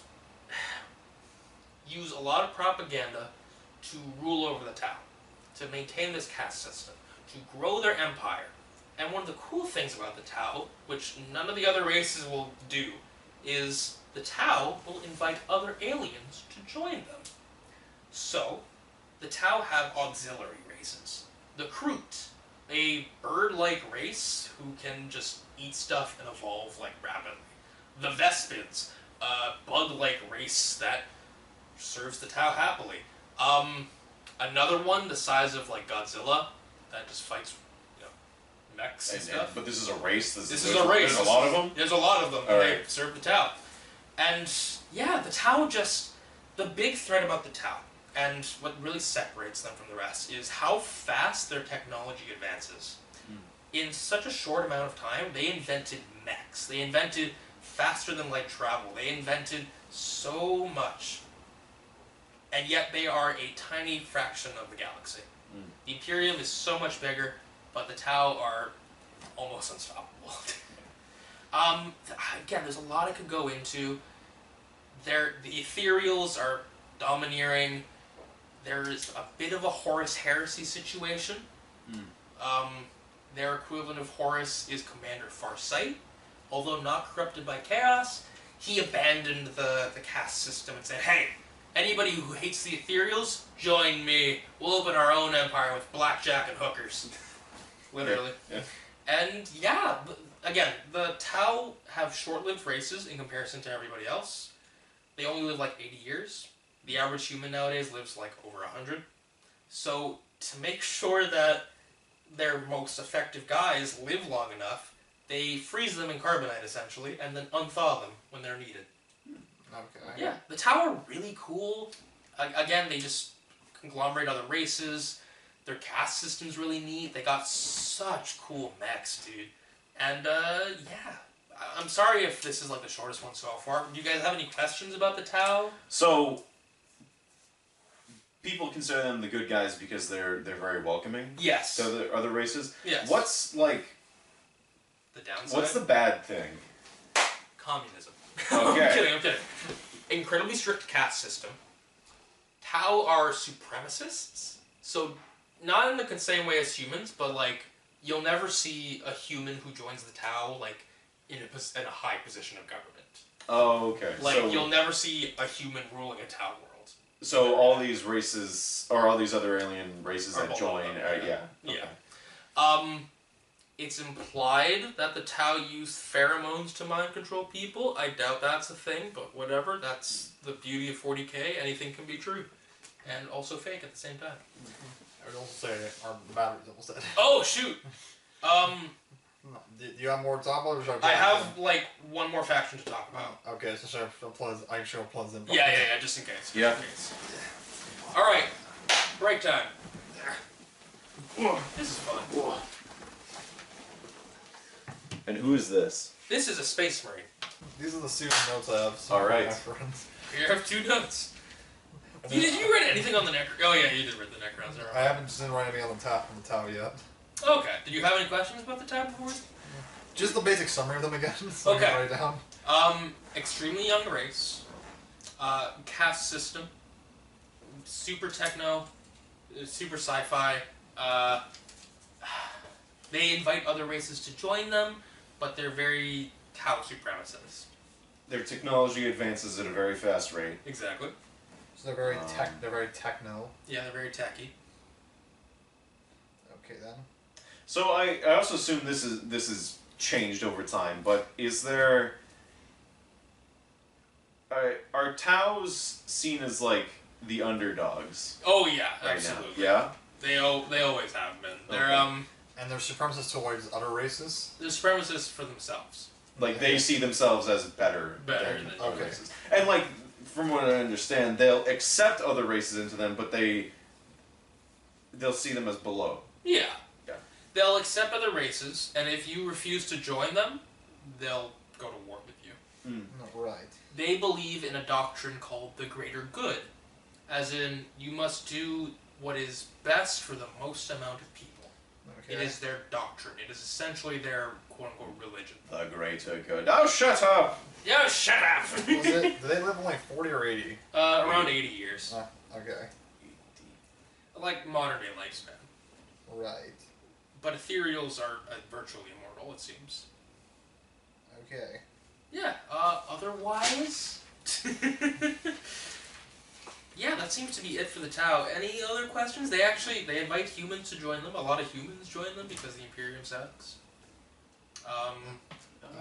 use a lot of propaganda to rule over the Tau, to maintain this caste system, to grow their empire, And one of the cool things about the Tau, which none of the other races will do, is the Tau will invite other aliens to join them. So, the Tau have auxiliary races. The Kroot, a bird-like race who can just eat stuff and evolve like rapidly. The Vespids, a bug-like race that serves the Tau happily. Another one the size of like Godzilla that just fights, mechs and stuff. But this is a race. This is a race. There's a lot of them. There's a lot of them. All They right. serve the Tau, and yeah, the Tau just the big threat about the Tau, and what really separates them from the rest is how fast their technology advances. In such a short amount of time, they invented mechs. They invented faster than light travel. They invented so much. And yet they are a tiny fraction of the galaxy. The Imperium is so much bigger, but the Tau are almost unstoppable. Again, there's a lot I could go into. The Ethereals are domineering. There is a bit of a Horus Heresy situation. Their equivalent of Horus is Commander Farsight. Although not corrupted by chaos, he abandoned the caste system and said, hey, anybody who hates the Ethereals, join me. We'll open our own empire with blackjack and hookers. Literally. Yeah. And yeah, again, the Tau have short-lived races in comparison to everybody else. They only live like 80 years. The average human nowadays lives like over 100. So to make sure that their most effective guys live long enough, they freeze them in carbonite essentially, and then unthaw them when they're needed. Okay. Yeah, the Tau are really cool. Again, they just conglomerate other races. Their caste system's really neat. They got such cool mechs, dude. And yeah, I'm sorry if this is like the shortest one so far. Do you guys have any questions about the Tau? So, people consider them the good guys because they're very welcoming. Yes. To the other races. Yes. What's like? The downside? What's the bad thing? Communism. Okay. I'm kidding. Incredibly strict caste system. Tau are supremacists. So, not in the same way as humans, but like, you'll never see a human who joins the Tau, like, in a high position of government. Oh, okay. Like, so, you'll never see a human ruling a Tau world. So all these races, or all these other alien races Are that below join, them, yeah. Yeah. Okay. It's implied that the Tau use pheromones to mind control people. I doubt that's a thing, but whatever. That's the beauty of 40K. Anything can be true. And also fake at the same time. I would also say our battery's almost dead. Oh, shoot! Do you have more to talk about? Or should I plug have, like, one more faction to talk about. in? Okay, so I can show plugs in. Yeah, just in case. Yeah. Just in case. Alright. Break time. This is fun. And who is this? This is a Space Marine. These are the student notes I have. All right. Here I have 2 notes. Did you read anything on the Necrons? Oh yeah, you did read the Necrons. I haven't just didn't write anything on the Tau yet. Okay. Did you have any questions about the Tau before? Just the basic summary of them again. So I can Okay. write it down. Extremely young race. Caste system. Super techno. Super sci-fi. They invite other races to join them, but they're very Tau supremacists. Their technology advances at a very fast rate. Exactly. So they're very techno. Yeah, they're very techy. Okay then. So I also assume this is changed over time, but is there are Taus seen as like the underdogs Oh yeah, right absolutely. now? Yeah. They always have been. They're Okay. And they're supremacists towards other races. they're supremacists for themselves. Like they see themselves as better Better than than- other Okay. races. And like from what I understand, they'll accept other races into them, but they'll see them as below. Yeah. Yeah. They'll accept other races, and if you refuse to join them, they'll go to war with you. Right. They believe in a doctrine called the greater good, as in you must do what is best for the most amount of people. Okay. It is their doctrine. It is essentially their quote-unquote religion. The greater good. Oh, shut up! Yo, shut up! Do they live only 40 or 80? Around 80 years. Okay. Like modern day lifespan. Right. but ethereals are virtually immortal, it seems. Okay. Yeah, otherwise... yeah, that seems to be it for the Tau. Any other questions? They invite humans to join them. A lot of humans join them because the Imperium sucks.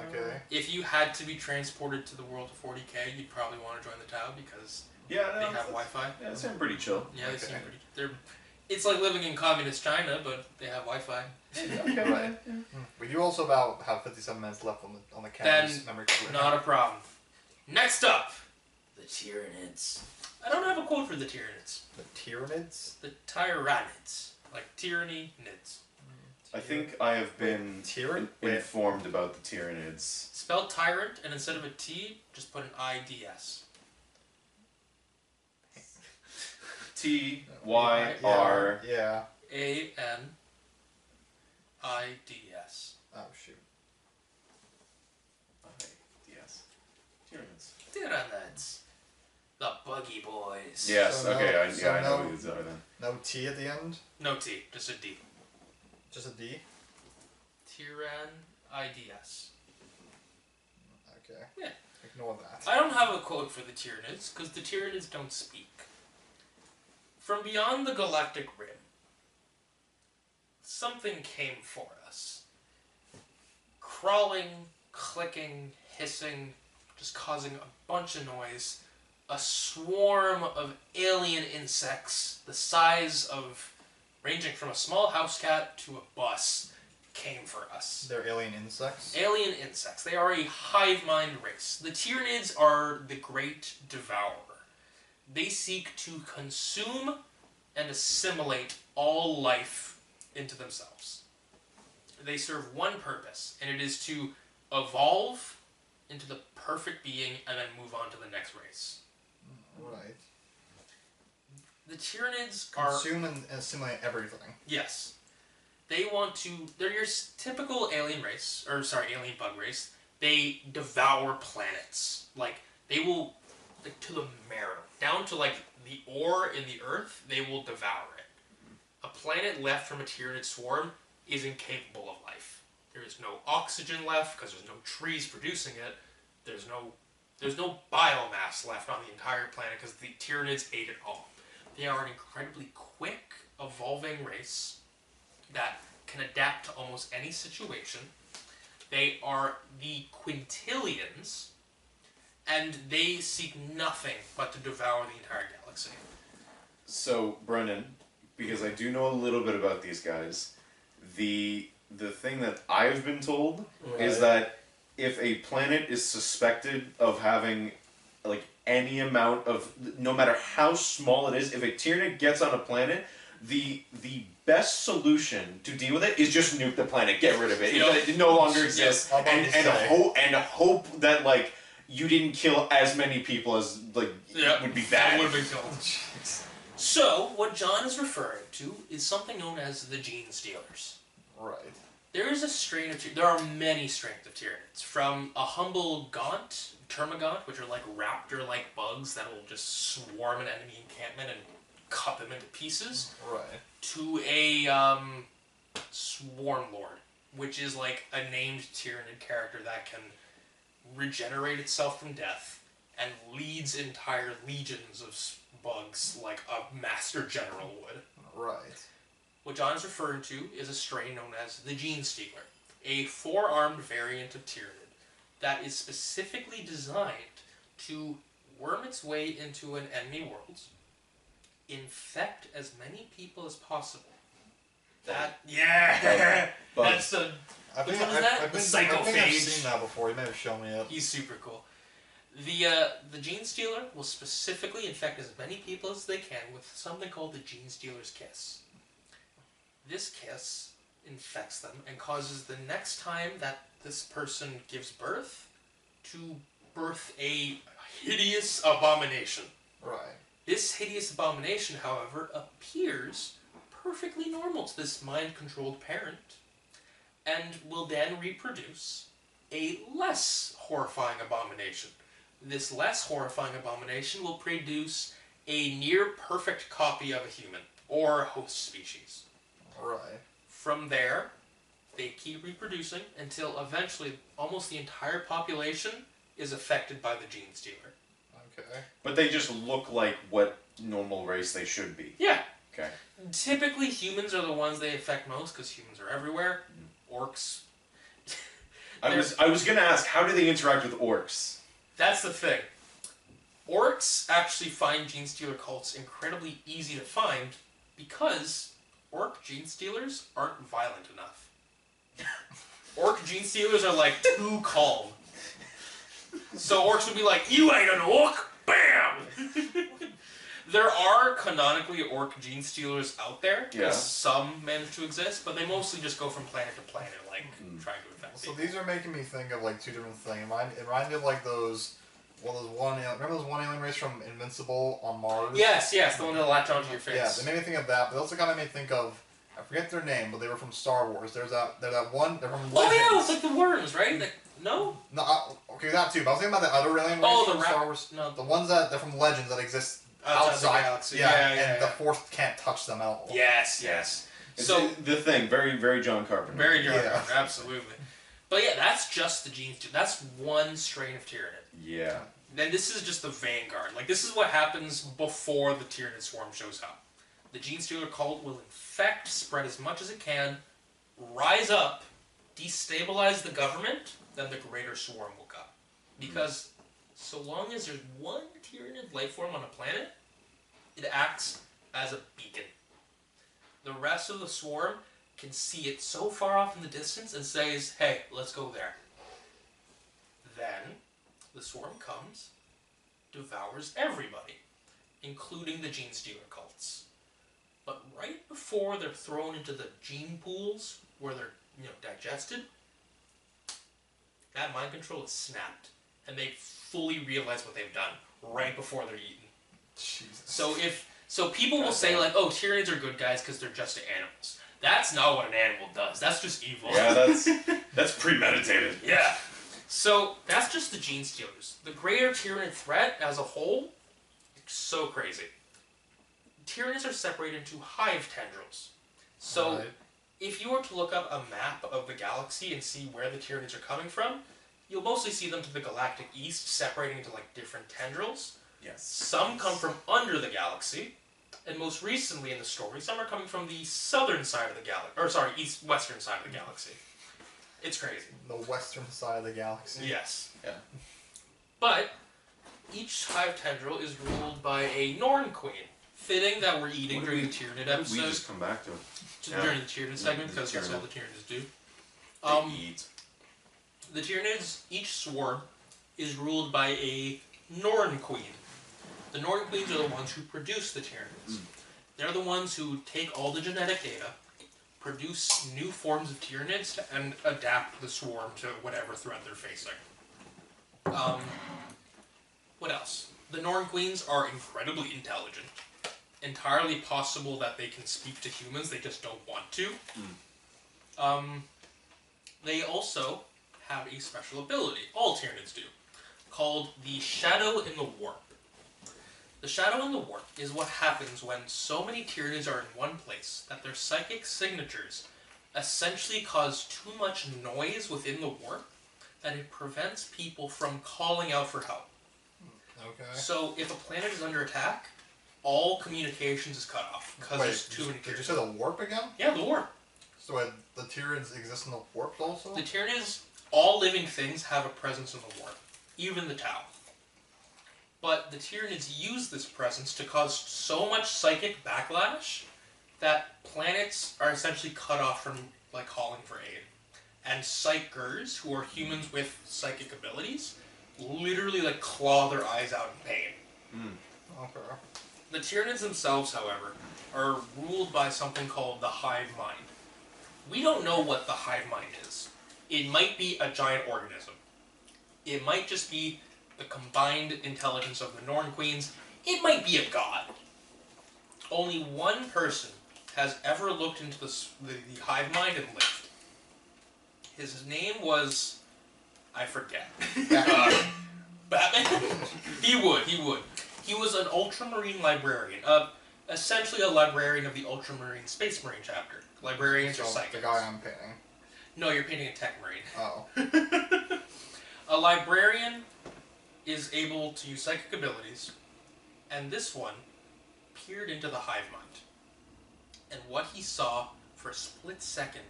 Okay. If you had to be transported to the world of 40K, you'd probably want to join the Tau because they have Wi-Fi. Yeah, they seem pretty chill. Yeah, they seem pretty... It's like living in communist China, but they have Wi-Fi. Okay. Right. We do also about have 57 minutes left on the camera's memory card. Not a problem. Next up, the Tyranids. I don't have a quote for the Tyranids. The Tyranids? The Tyranids. Like tyranny nids. I think I have been informed about the Tyranids. Spell tyrant, and instead of a T, just put an IDS. T-Y-R... Yeah. A-N-I-D-S. Oh, shoot. Yes. Tyranids. Tyranids. The Buggy Boys. Yes, So okay, I know no- who these are then. No T at the end? No T, just a D. Just a D? Tyran-I-D-S. Okay. Yeah. Ignore that. I don't have a quote for the Tyranids, because the Tyranids don't speak. From beyond the galactic rim, something came for us. Crawling, clicking, hissing, just causing a bunch of noise. A swarm of alien insects, the size of, ranging from a small house cat to a bus, came for us. They're alien insects? Alien insects. They are a hive mind race. The Tyranids are the great devourer. They seek to consume and assimilate all life into themselves. They serve one purpose, and it is to evolve into the perfect being and then move on to the next race. Right. The Tyranids are... Consume and assimilate everything. Yes. They want to... They're your typical alien race, or sorry, alien bug race. They devour planets. Like, they will... Like, to the marrow. Down to, like, the ore in the earth, they will devour it. A planet left from a Tyranid swarm is incapable of life. There is no oxygen left, because there's no trees producing it. There's no biomass left on the entire planet, because the Tyranids ate it all. They are an incredibly quick, evolving race that can adapt to almost any situation. They are the Quintillions, and they seek nothing but to devour the entire galaxy. So, Brennan, because I do know a little bit about these guys, the thing that I've been told is that if a planet is suspected of having, like, any amount of, no matter how small it is, if a Tyranid gets on a planet, the best solution to deal with it is just nuke the planet, get rid of it. It no longer exists, and hope that, like, you didn't kill as many people as, like, would be bad. Would have been killed. So, what John is referring to is something known as the Gene Stealers. Right. There is a strain of there are many strains of Tyranids, from a humble gaunt, termagant, which are like raptor-like bugs that will just swarm an enemy encampment and cut them into pieces, Right. to a Swarm Lord, which is like a named Tyranid character that can regenerate itself from death and leads entire legions of bugs like a Master General would. Right. What John is referring to is a strain known as the Gene Stealer, a four-armed variant of Tyranid that is specifically designed to worm its way into an enemy world, infect as many people as possible. That's the... Which one is that? The I think I've Psychophage. seen that before. You may have shown me it. He's super cool. The Gene Stealer will specifically infect as many people as they can with something called the Gene Stealer's Kiss. This kiss infects them and causes the next time that this person gives birth to birth a hideous abomination. Right. This hideous abomination, however, appears perfectly normal to this mind-controlled parent and will then reproduce a less horrifying abomination. This less horrifying abomination will produce a near-perfect copy of a human or a host species. Right. From there, they keep reproducing until eventually almost the entire population is affected by the gene stealer. Okay. But they just look like what normal race they should be. Yeah. Okay. Typically, humans are the ones they affect most because humans are everywhere. Orcs. I was gonna ask, how do they interact with orcs? That's the thing. Orcs actually find gene stealer cults incredibly easy to find because orc gene stealers aren't violent enough. Orc gene stealers are like too calm. So orcs would be like, "You ain't an orc!" Bam! There are canonically orc gene stealers out there. Yeah. Some manage to exist, but they mostly just go from planet to planet, like trying to infect So people. these are making me think of like two different things. It reminded me of like those. Well, remember those one alien race from Invincible on Mars? Yes, the one that latch onto your face. Yeah, they made me think of that, but they also kind of made me think of, I forget their name, but they were from Star Wars. They're that one, they're from Legends. Oh yeah, it was like the worms, right? Like, no? No, okay, that too, but I was thinking about the other alien race Oh, the from Star Wars. No. The ones that, they're from Legends that exist Outside the galaxy. Yeah, and the Force can't touch them at all. Yes. It's So, the thing, very, very John Carpenter. very John Yeah. Carpenter, absolutely. But yeah, that's just the gene stealer. That's one strain of Tyranid. Yeah. Then this is just the vanguard. Like, this is what happens before the Tyranid swarm shows up. The gene stealer cult will infect, spread as much as it can, rise up, destabilize the government, then the greater swarm will come. Because so long as there's one Tyranid life form on a planet, it acts as a beacon. The rest of the swarm can see it so far off in the distance and says, "Hey, let's go there." Then the swarm comes, devours everybody, including the gene stealer cults. But right before they're thrown into the gene pools where they're, digested, that mind control is snapped, and they fully realize what they've done right before they're eaten. Jesus. So people will say like, "Oh, Tyranids are good guys because they're just animals." That's not what an animal does. That's just evil. Yeah, that's premeditated. Yeah. So that's just the gene stealers. The greater Tyranid threat as a whole, so crazy. Tyranids are separated into hive tendrils. So Right. if you were to look up a map of the galaxy and see where the Tyranids are coming from, you'll mostly see them to the galactic east, separating into like different tendrils. Yes. Some come from under the galaxy, and most recently in the story, some are coming from the southern side of the galaxy, western side of the galaxy. It's crazy. The western side of the galaxy. Yes. Yeah. But each hive tendril is ruled by a Norn queen. Fitting that we're eating What during do the Tyranid We episode, just come back to it. during the Tyranid segment, The because that's all Tyranid. the Tyranids do. They eat. The Tyranids, each swarm, is ruled by a Norn queen. The Norn queens are the ones who produce the Tyranids. They're the ones who take all the genetic data, produce new forms of Tyranids, and adapt the swarm to whatever threat they're facing. What else? The Norn queens are incredibly intelligent. Entirely possible that they can speak to humans, they just don't want to. They also have a special ability, all Tyranids do, called the Shadow in the Warp. The Shadow in the Warp is what happens when so many Tyranids are in one place that their psychic signatures essentially cause too much noise within the warp that it prevents people from calling out for help. Okay. So if a planet is under attack, all communications is cut off because there's too many Did you Tyranids. say the warp again? Yeah, the warp. So the Tyranids exist in the warp also? The Tyranids, all living things have a presence in the warp, even the Tau. But the Tyranids use this presence to cause so much psychic backlash that planets are essentially cut off from calling for aid. And psychers, who are humans with psychic abilities, literally claw their eyes out in pain. Okay. The Tyranids themselves, however, are ruled by something called the hive mind. We don't know what the hive mind is. It might be a giant organism. It might just be the combined intelligence of the Norn Queens. It might be a god. Only one person has ever looked into the hive mind and lived. His name was... I forget. Batman? He would. He was an ultramarine librarian. essentially a librarian of the Ultramarine Space Marine chapter. Librarians are So, psychics. the guy I'm painting. No, you're painting a Tech Marine. Oh. A librarian is able to use psychic abilities, and this one peered into the hive mind. And what he saw for a split second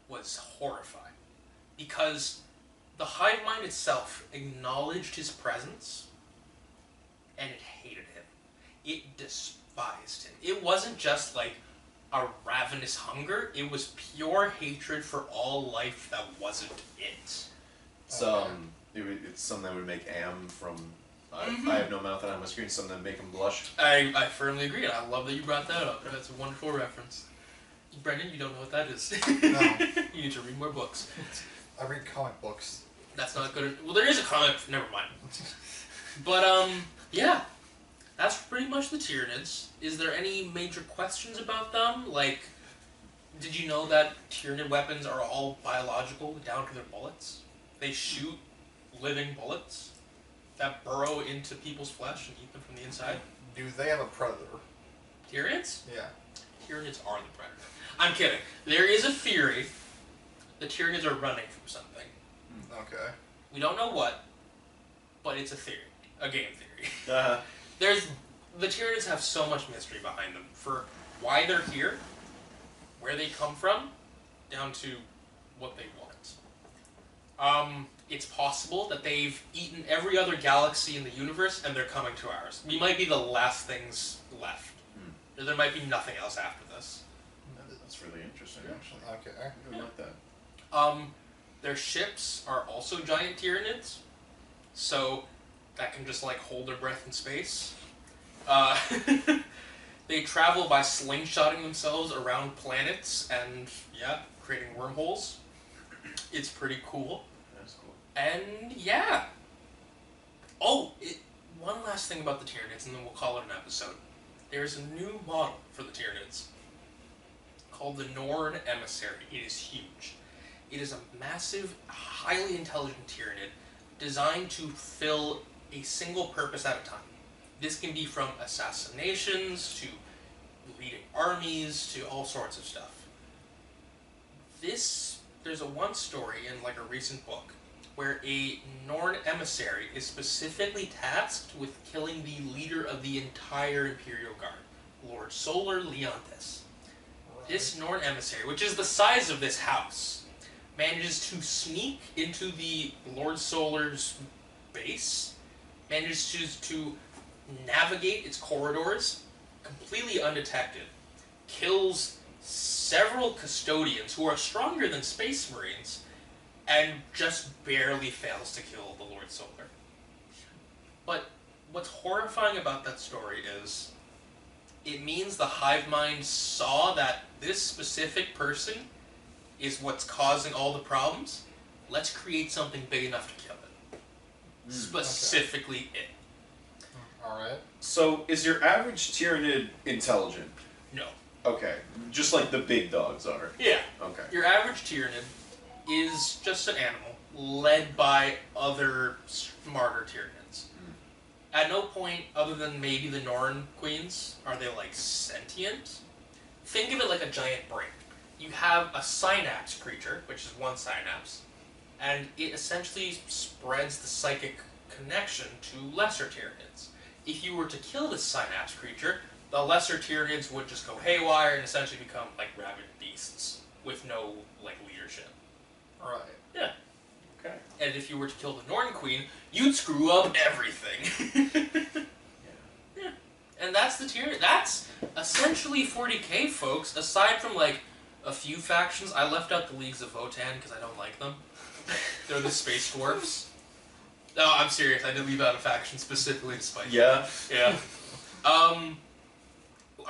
was horrifying. Because the hive mind itself acknowledged his presence, and it hated him. It despised him. It wasn't just like a ravenous hunger, it was pure hatred for all life that wasn't it. It's something that would make Am from I Have No Mouth and I'm a Screen, something that would make him blush. I firmly agree, and I love that you brought that up. That's a wonderful reference. Brendan, you don't know what that is. No. You need to read more books. I read comic books. That's not good. Well, there is a comic. Never mind. But yeah, that's pretty much the Tyranids. Is there any major questions about them? Like, did you know that Tyranid weapons are all biological down to their bullets? They shoot living bullets that burrow into people's flesh and eat them from the inside. Do they have a predator? Tyranids? Yeah. Tyranids are the predator. I'm kidding. There is a theory the Tyranids are running from something. Okay. We don't know what, but it's a theory. A game theory. Uh-huh. The Tyranids have so much mystery behind them for why they're here, where they come from, down to what they want. It's possible that they've eaten every other galaxy in the universe and they're coming to ours. We might be the last things left. Or there might be nothing else after this. That's really interesting, actually. Okay. I really like that. Their ships are also giant Tyranids, so that can just like hold their breath in space. They travel by slingshotting themselves around planets and, yeah, creating wormholes. It's pretty cool. That's cool. And, yeah. Oh, one last thing about the Tyranids, and then we'll call it an episode. There's a new model for the Tyranids called the Norn Emissary. It is huge. It is a massive, highly intelligent Tyranid designed to fill a single purpose at a time. This can be from assassinations to leading armies to all sorts of stuff. There's one story in like a recent book where a Norn emissary is specifically tasked with killing the leader of the entire Imperial Guard, Lord Solar Leontes. This Norn emissary, which is the size of this house, manages to sneak into the Lord Solar's base, manages to navigate its corridors completely undetected, kills several custodians who are stronger than Space Marines, and just barely fails to kill the Lord Solar. But what's horrifying about that story is it means the hive mind saw that this specific person is what's causing all the problems. Let's create something big enough to kill it. Specifically it. Alright. So, is your average Tyranid intelligent? No. Okay. Just like the big dogs are. Yeah. Okay. Your average Tyranid is just an animal led by other smarter Tyranids. At no point, other than maybe the Norn queens, are they like sentient. Think of it like a giant brain. You have a synapse creature, which is one synapse, and it essentially spreads the psychic connection to lesser Tyranids. If you were to kill this synapse creature, the lesser Tyranids would just go haywire and essentially become like rabid beasts with no like leadership. Right. Yeah. Okay. And if you were to kill the Norn Queen, you'd screw up everything. Yeah. And that's the Tyranid. That's essentially 40k, folks. Aside from like a few factions, I left out the Leagues of Votan because I don't like them. They're the space dwarfs. No, I'm serious. I did leave out a faction specifically to spite you. Yeah. Yeah.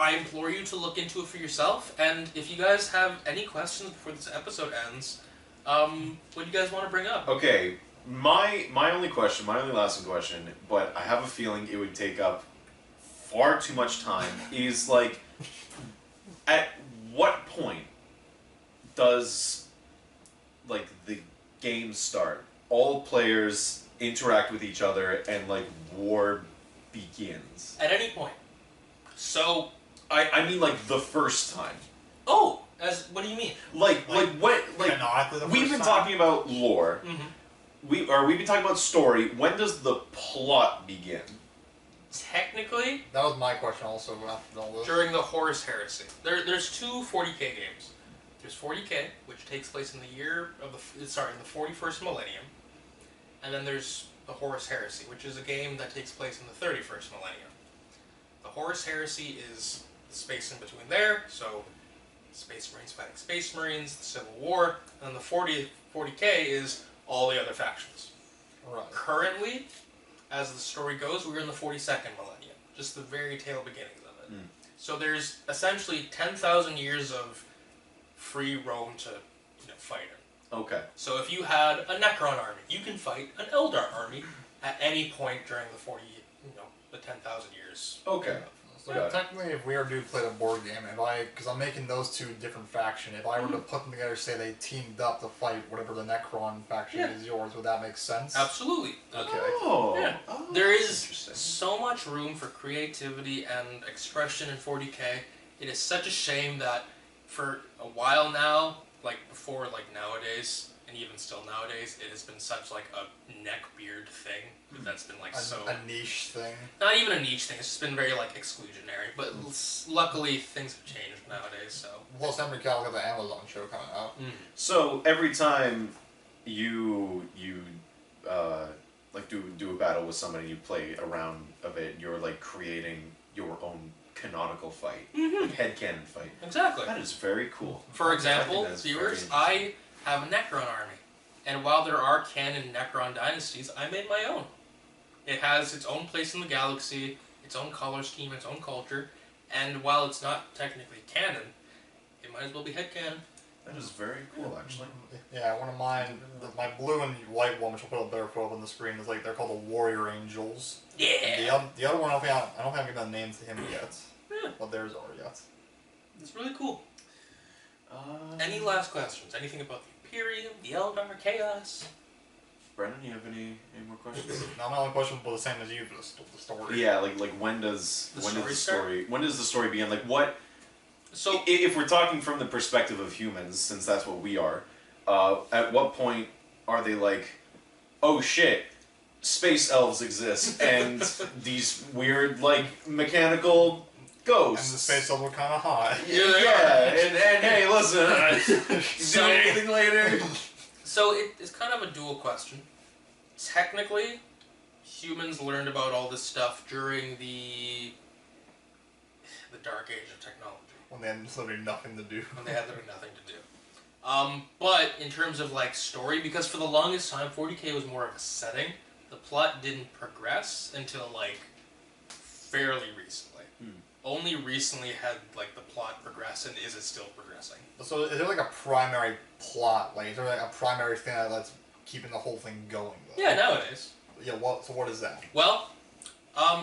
I implore you to look into it for yourself, and if you guys have any questions before this episode ends, what do you guys want to bring up? Okay. My only question, my only lasting question, but I have a feeling it would take up far too much time, is like, at what point does like the game start? All players interact with each other and like war begins. At any point. So, I mean, like, the first time. oh, what do you mean? Like what? Like, Canonically, the we've first been time? talking about lore. We've been talking about story. When does the plot begin? Technically, That was my question also after all this. during the Horus Heresy. There's two 40K games. There's 40K, which takes place in the year of in the 41st millennium, and then there's the Horus Heresy, which is a game that takes place in the 31st millennium. The Horus Heresy is the space in between there, so Space Marines fighting Space Marines, the Civil War, and then the 40K is all the other factions. Right. Currently, as the story goes, we're in the 42nd millennium, just the very tail beginnings of it. So there's essentially 10,000 years of free roam to fight it. Okay. So if you had a Necron army, you can fight an Eldar army at any point during the 10,000 years. Okay. So Got it. technically, if we ever do play the board game, because I'm making those two different factions, if I were to put them together, say they teamed up to fight whatever the Necron faction is yours, would that make sense? Absolutely. Okay. Oh. Yeah. Oh, There that's is interesting. so much room for creativity and expression in 40K. It is such a shame that for a while now, like before, like nowadays, and even still nowadays, it has been such like a neck beard thing that's been like A niche thing. not even a niche thing. It's just been very like exclusionary. But luckily, things have changed nowadays. So Plus, Henry Cavill got the Amazon show coming out. So every time you like do a battle with somebody, you play a round of it, you're like creating your own canonical fight, like headcanon fight. exactly. That is very cool. For I example, think that's very viewers, interesting. I have a Necron army. And while there are canon Necron dynasties, I made my own. It has its own place in the galaxy, its own color scheme, its own culture, and while it's not technically canon, it might as well be headcanon. That is very cool, actually. Yeah, one of mine, my blue and white one, which I'll put up there for up on the screen, is like they're called the Warrior Angels. Yeah! The other one, I don't think I've given a name to him yet. Yeah. But theirs are yet. It's really cool. Any last questions? Anything about the Imperium, the Eldar, Chaos? Brennan, you have any more questions? Now my only question was the same as you for the story. Yeah, like when does The the story story begin? Like what? So, If we're talking from the perspective of humans, since that's what we are, at what point are they like, oh shit, space elves exist and these weird like mechanical ghosts? And the space elves were kind of hot. Yeah, and hey, listen, So- do anything later? So it's kind of a dual question. Technically, humans learned about all this stuff during the dark age of technology, When they had literally nothing to do. when they had literally nothing to do. But in terms of like story, because for the longest time, 40K was more of a setting. The plot didn't progress until like fairly recently. Only recently had like the plot progressed, and is it still progressing? So is there like a primary plot? Like is there like a primary thing that's keeping the whole thing going? Though? Yeah, nowadays. Yeah. So what is that? Well,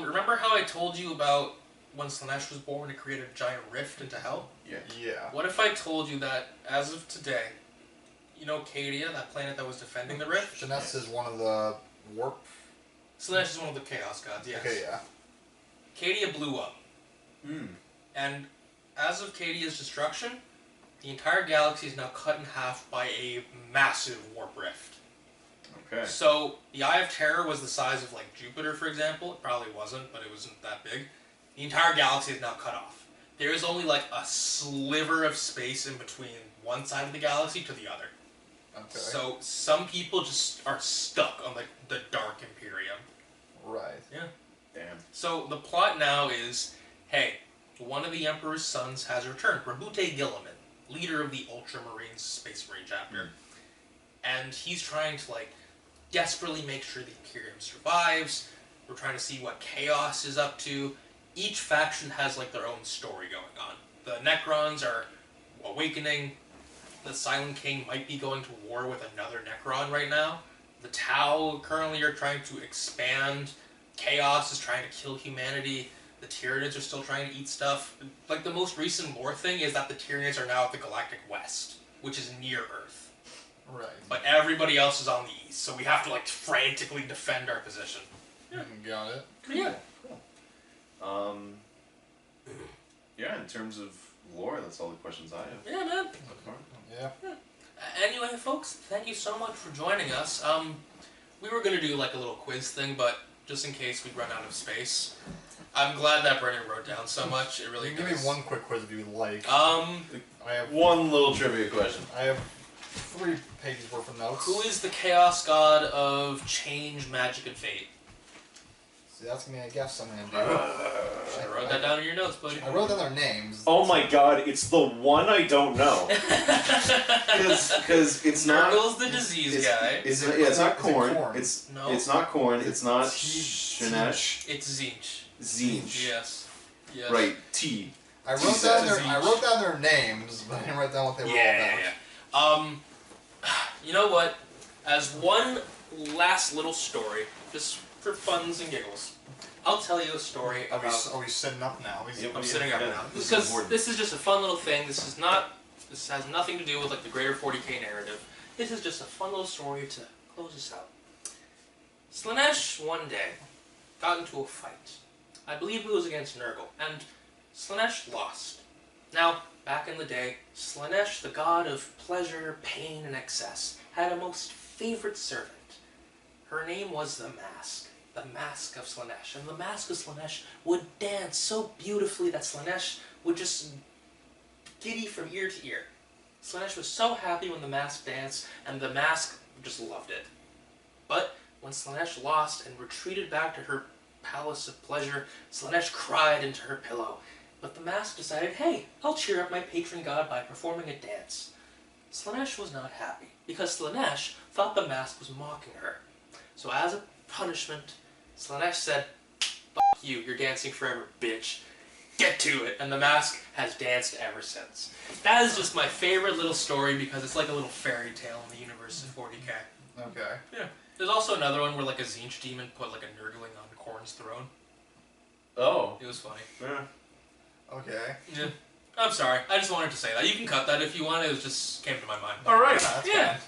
remember how I told you about when Slanesh was born, it created a giant rift into hell? Yeah. Yeah. What if I told you that, as of today, you know Cadia, that planet that was defending the rift? Jeunesse is one of the warp. Slanesh is one of the Chaos Gods, yes. Okay. Yeah. Cadia blew up. And as of Cadia's destruction, the entire galaxy is now cut in half by a massive warp rift. Okay. So, the Eye of Terror was the size of, like, Jupiter, for example. It probably wasn't, but it wasn't that big. The entire galaxy is now cut off. There is only, like, a sliver of space in between one side of the galaxy to the other. Okay. So, some people just are stuck on, like, the Dark Imperium. Right. Yeah. Damn. So, the plot now is, hey, one of the Emperor's sons has returned, Rabute Gilliman, leader of the Ultramarines Space Marine chapter. And he's trying to, like, desperately make sure the Imperium survives. We're trying to see what Chaos is up to. Each faction has, like, their own story going on. The Necrons are awakening. The Silent King might be going to war with another Necron right now. The Tau currently are trying to expand. Chaos is trying to kill humanity. The Tyranids are still trying to eat stuff. Like, the most recent lore thing is that the Tyranids are now at the Galactic West, which is near Earth. Right. But everybody else is on the East, so we have to, like, frantically defend our position. Got it. Yeah. Yeah, in terms of lore, that's all the questions I have. Yeah, man. Yeah. Anyway, folks, thank you so much for joining us. We were gonna do like a little quiz thing, but just in case we run out of space, I'm glad that Brennan wrote down so much. It really Give does. me one quick quiz if you would like. Um, I have One little trivia question. I have 3 pages worth of notes. who is the chaos god of change, magic, and fate? See, that's gonna be a guess I'm gonna do. I wrote that down in your notes, buddy. I wrote down their names. Oh my god, it's the one I don't know. Because it's not. Nurgle's the disease guy. It's not Is it corn. corn? It's No. It's not corn. It's not Tea. Shinesh. It's Zinch. Zinch. Yes. Yes. Right. T. I wrote Jesus. down their names, but I didn't write down what they were all about. Yeah. You know what? As one last little story, just for funs and giggles, I'll tell you a story Are we about. sitting up now? I'm sitting up now This is because important. this is just a fun little thing. This has nothing to do with like the greater 40K narrative. This is just a fun little story to close us out. Slanesh one day got into a fight. I believe it was against Nurgle, and Slanesh lost. Now, back in the day, Slanesh, the god of pleasure, pain, and excess, had a most favorite servant. Her name was the Mask of Slanesh. And the Mask of Slanesh would dance so beautifully that Slanesh would just giddy from ear to ear. Slanesh was so happy when the Mask danced, and the Mask just loved it. But when Slanesh lost and retreated back to her palace of pleasure, Slanesh cried into her pillow. But the Mask decided, hey, I'll cheer up my patron god by performing a dance. Slanesh was not happy, because Slanesh thought the Mask was mocking her. So as a punishment, Slanesh said, "Fuck you, you're dancing forever, bitch. Get to it." And the Mask has danced ever since. That is just my favorite little story because it's like a little fairy tale in the universe of 40K. Okay. Yeah. There's also another one where like a Zinch demon put like a Nurgling on Korn's throne. Oh. It was funny. Yeah. Okay. Yeah. I'm sorry. I just wanted to say that. You can cut that if you want. It was just came to my mind. All right. That's Yeah. fine.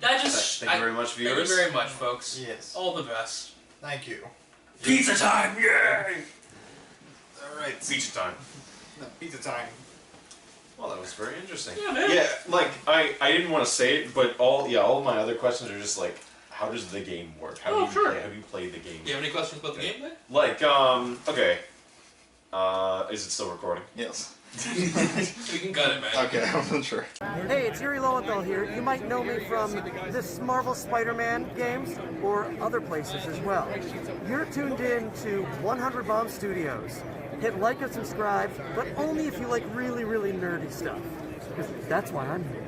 That just. Thank you very much, viewers. Thank you very much, folks. Yes. All the best. Thank you. Pizza time, yay! Alright. Pizza time. Pizza time. Well, that was very interesting. Yeah, man. Yeah, like I didn't want to say it, but all of my other questions are just like, how does the game work? How do you sure. play? Have you played the game? Do you have any questions about the gameplay? Like, okay. Is it still recording? Yes. We can cut it, man. Okay, I wasn't sure. Hey, it's Yuri Lowenthal here. You might know me from this Marvel Spider-Man games or other places as well. You're tuned in to 100 Bomb Studios. Hit like and subscribe, but only if you like really, really nerdy stuff. Because that's why I'm here.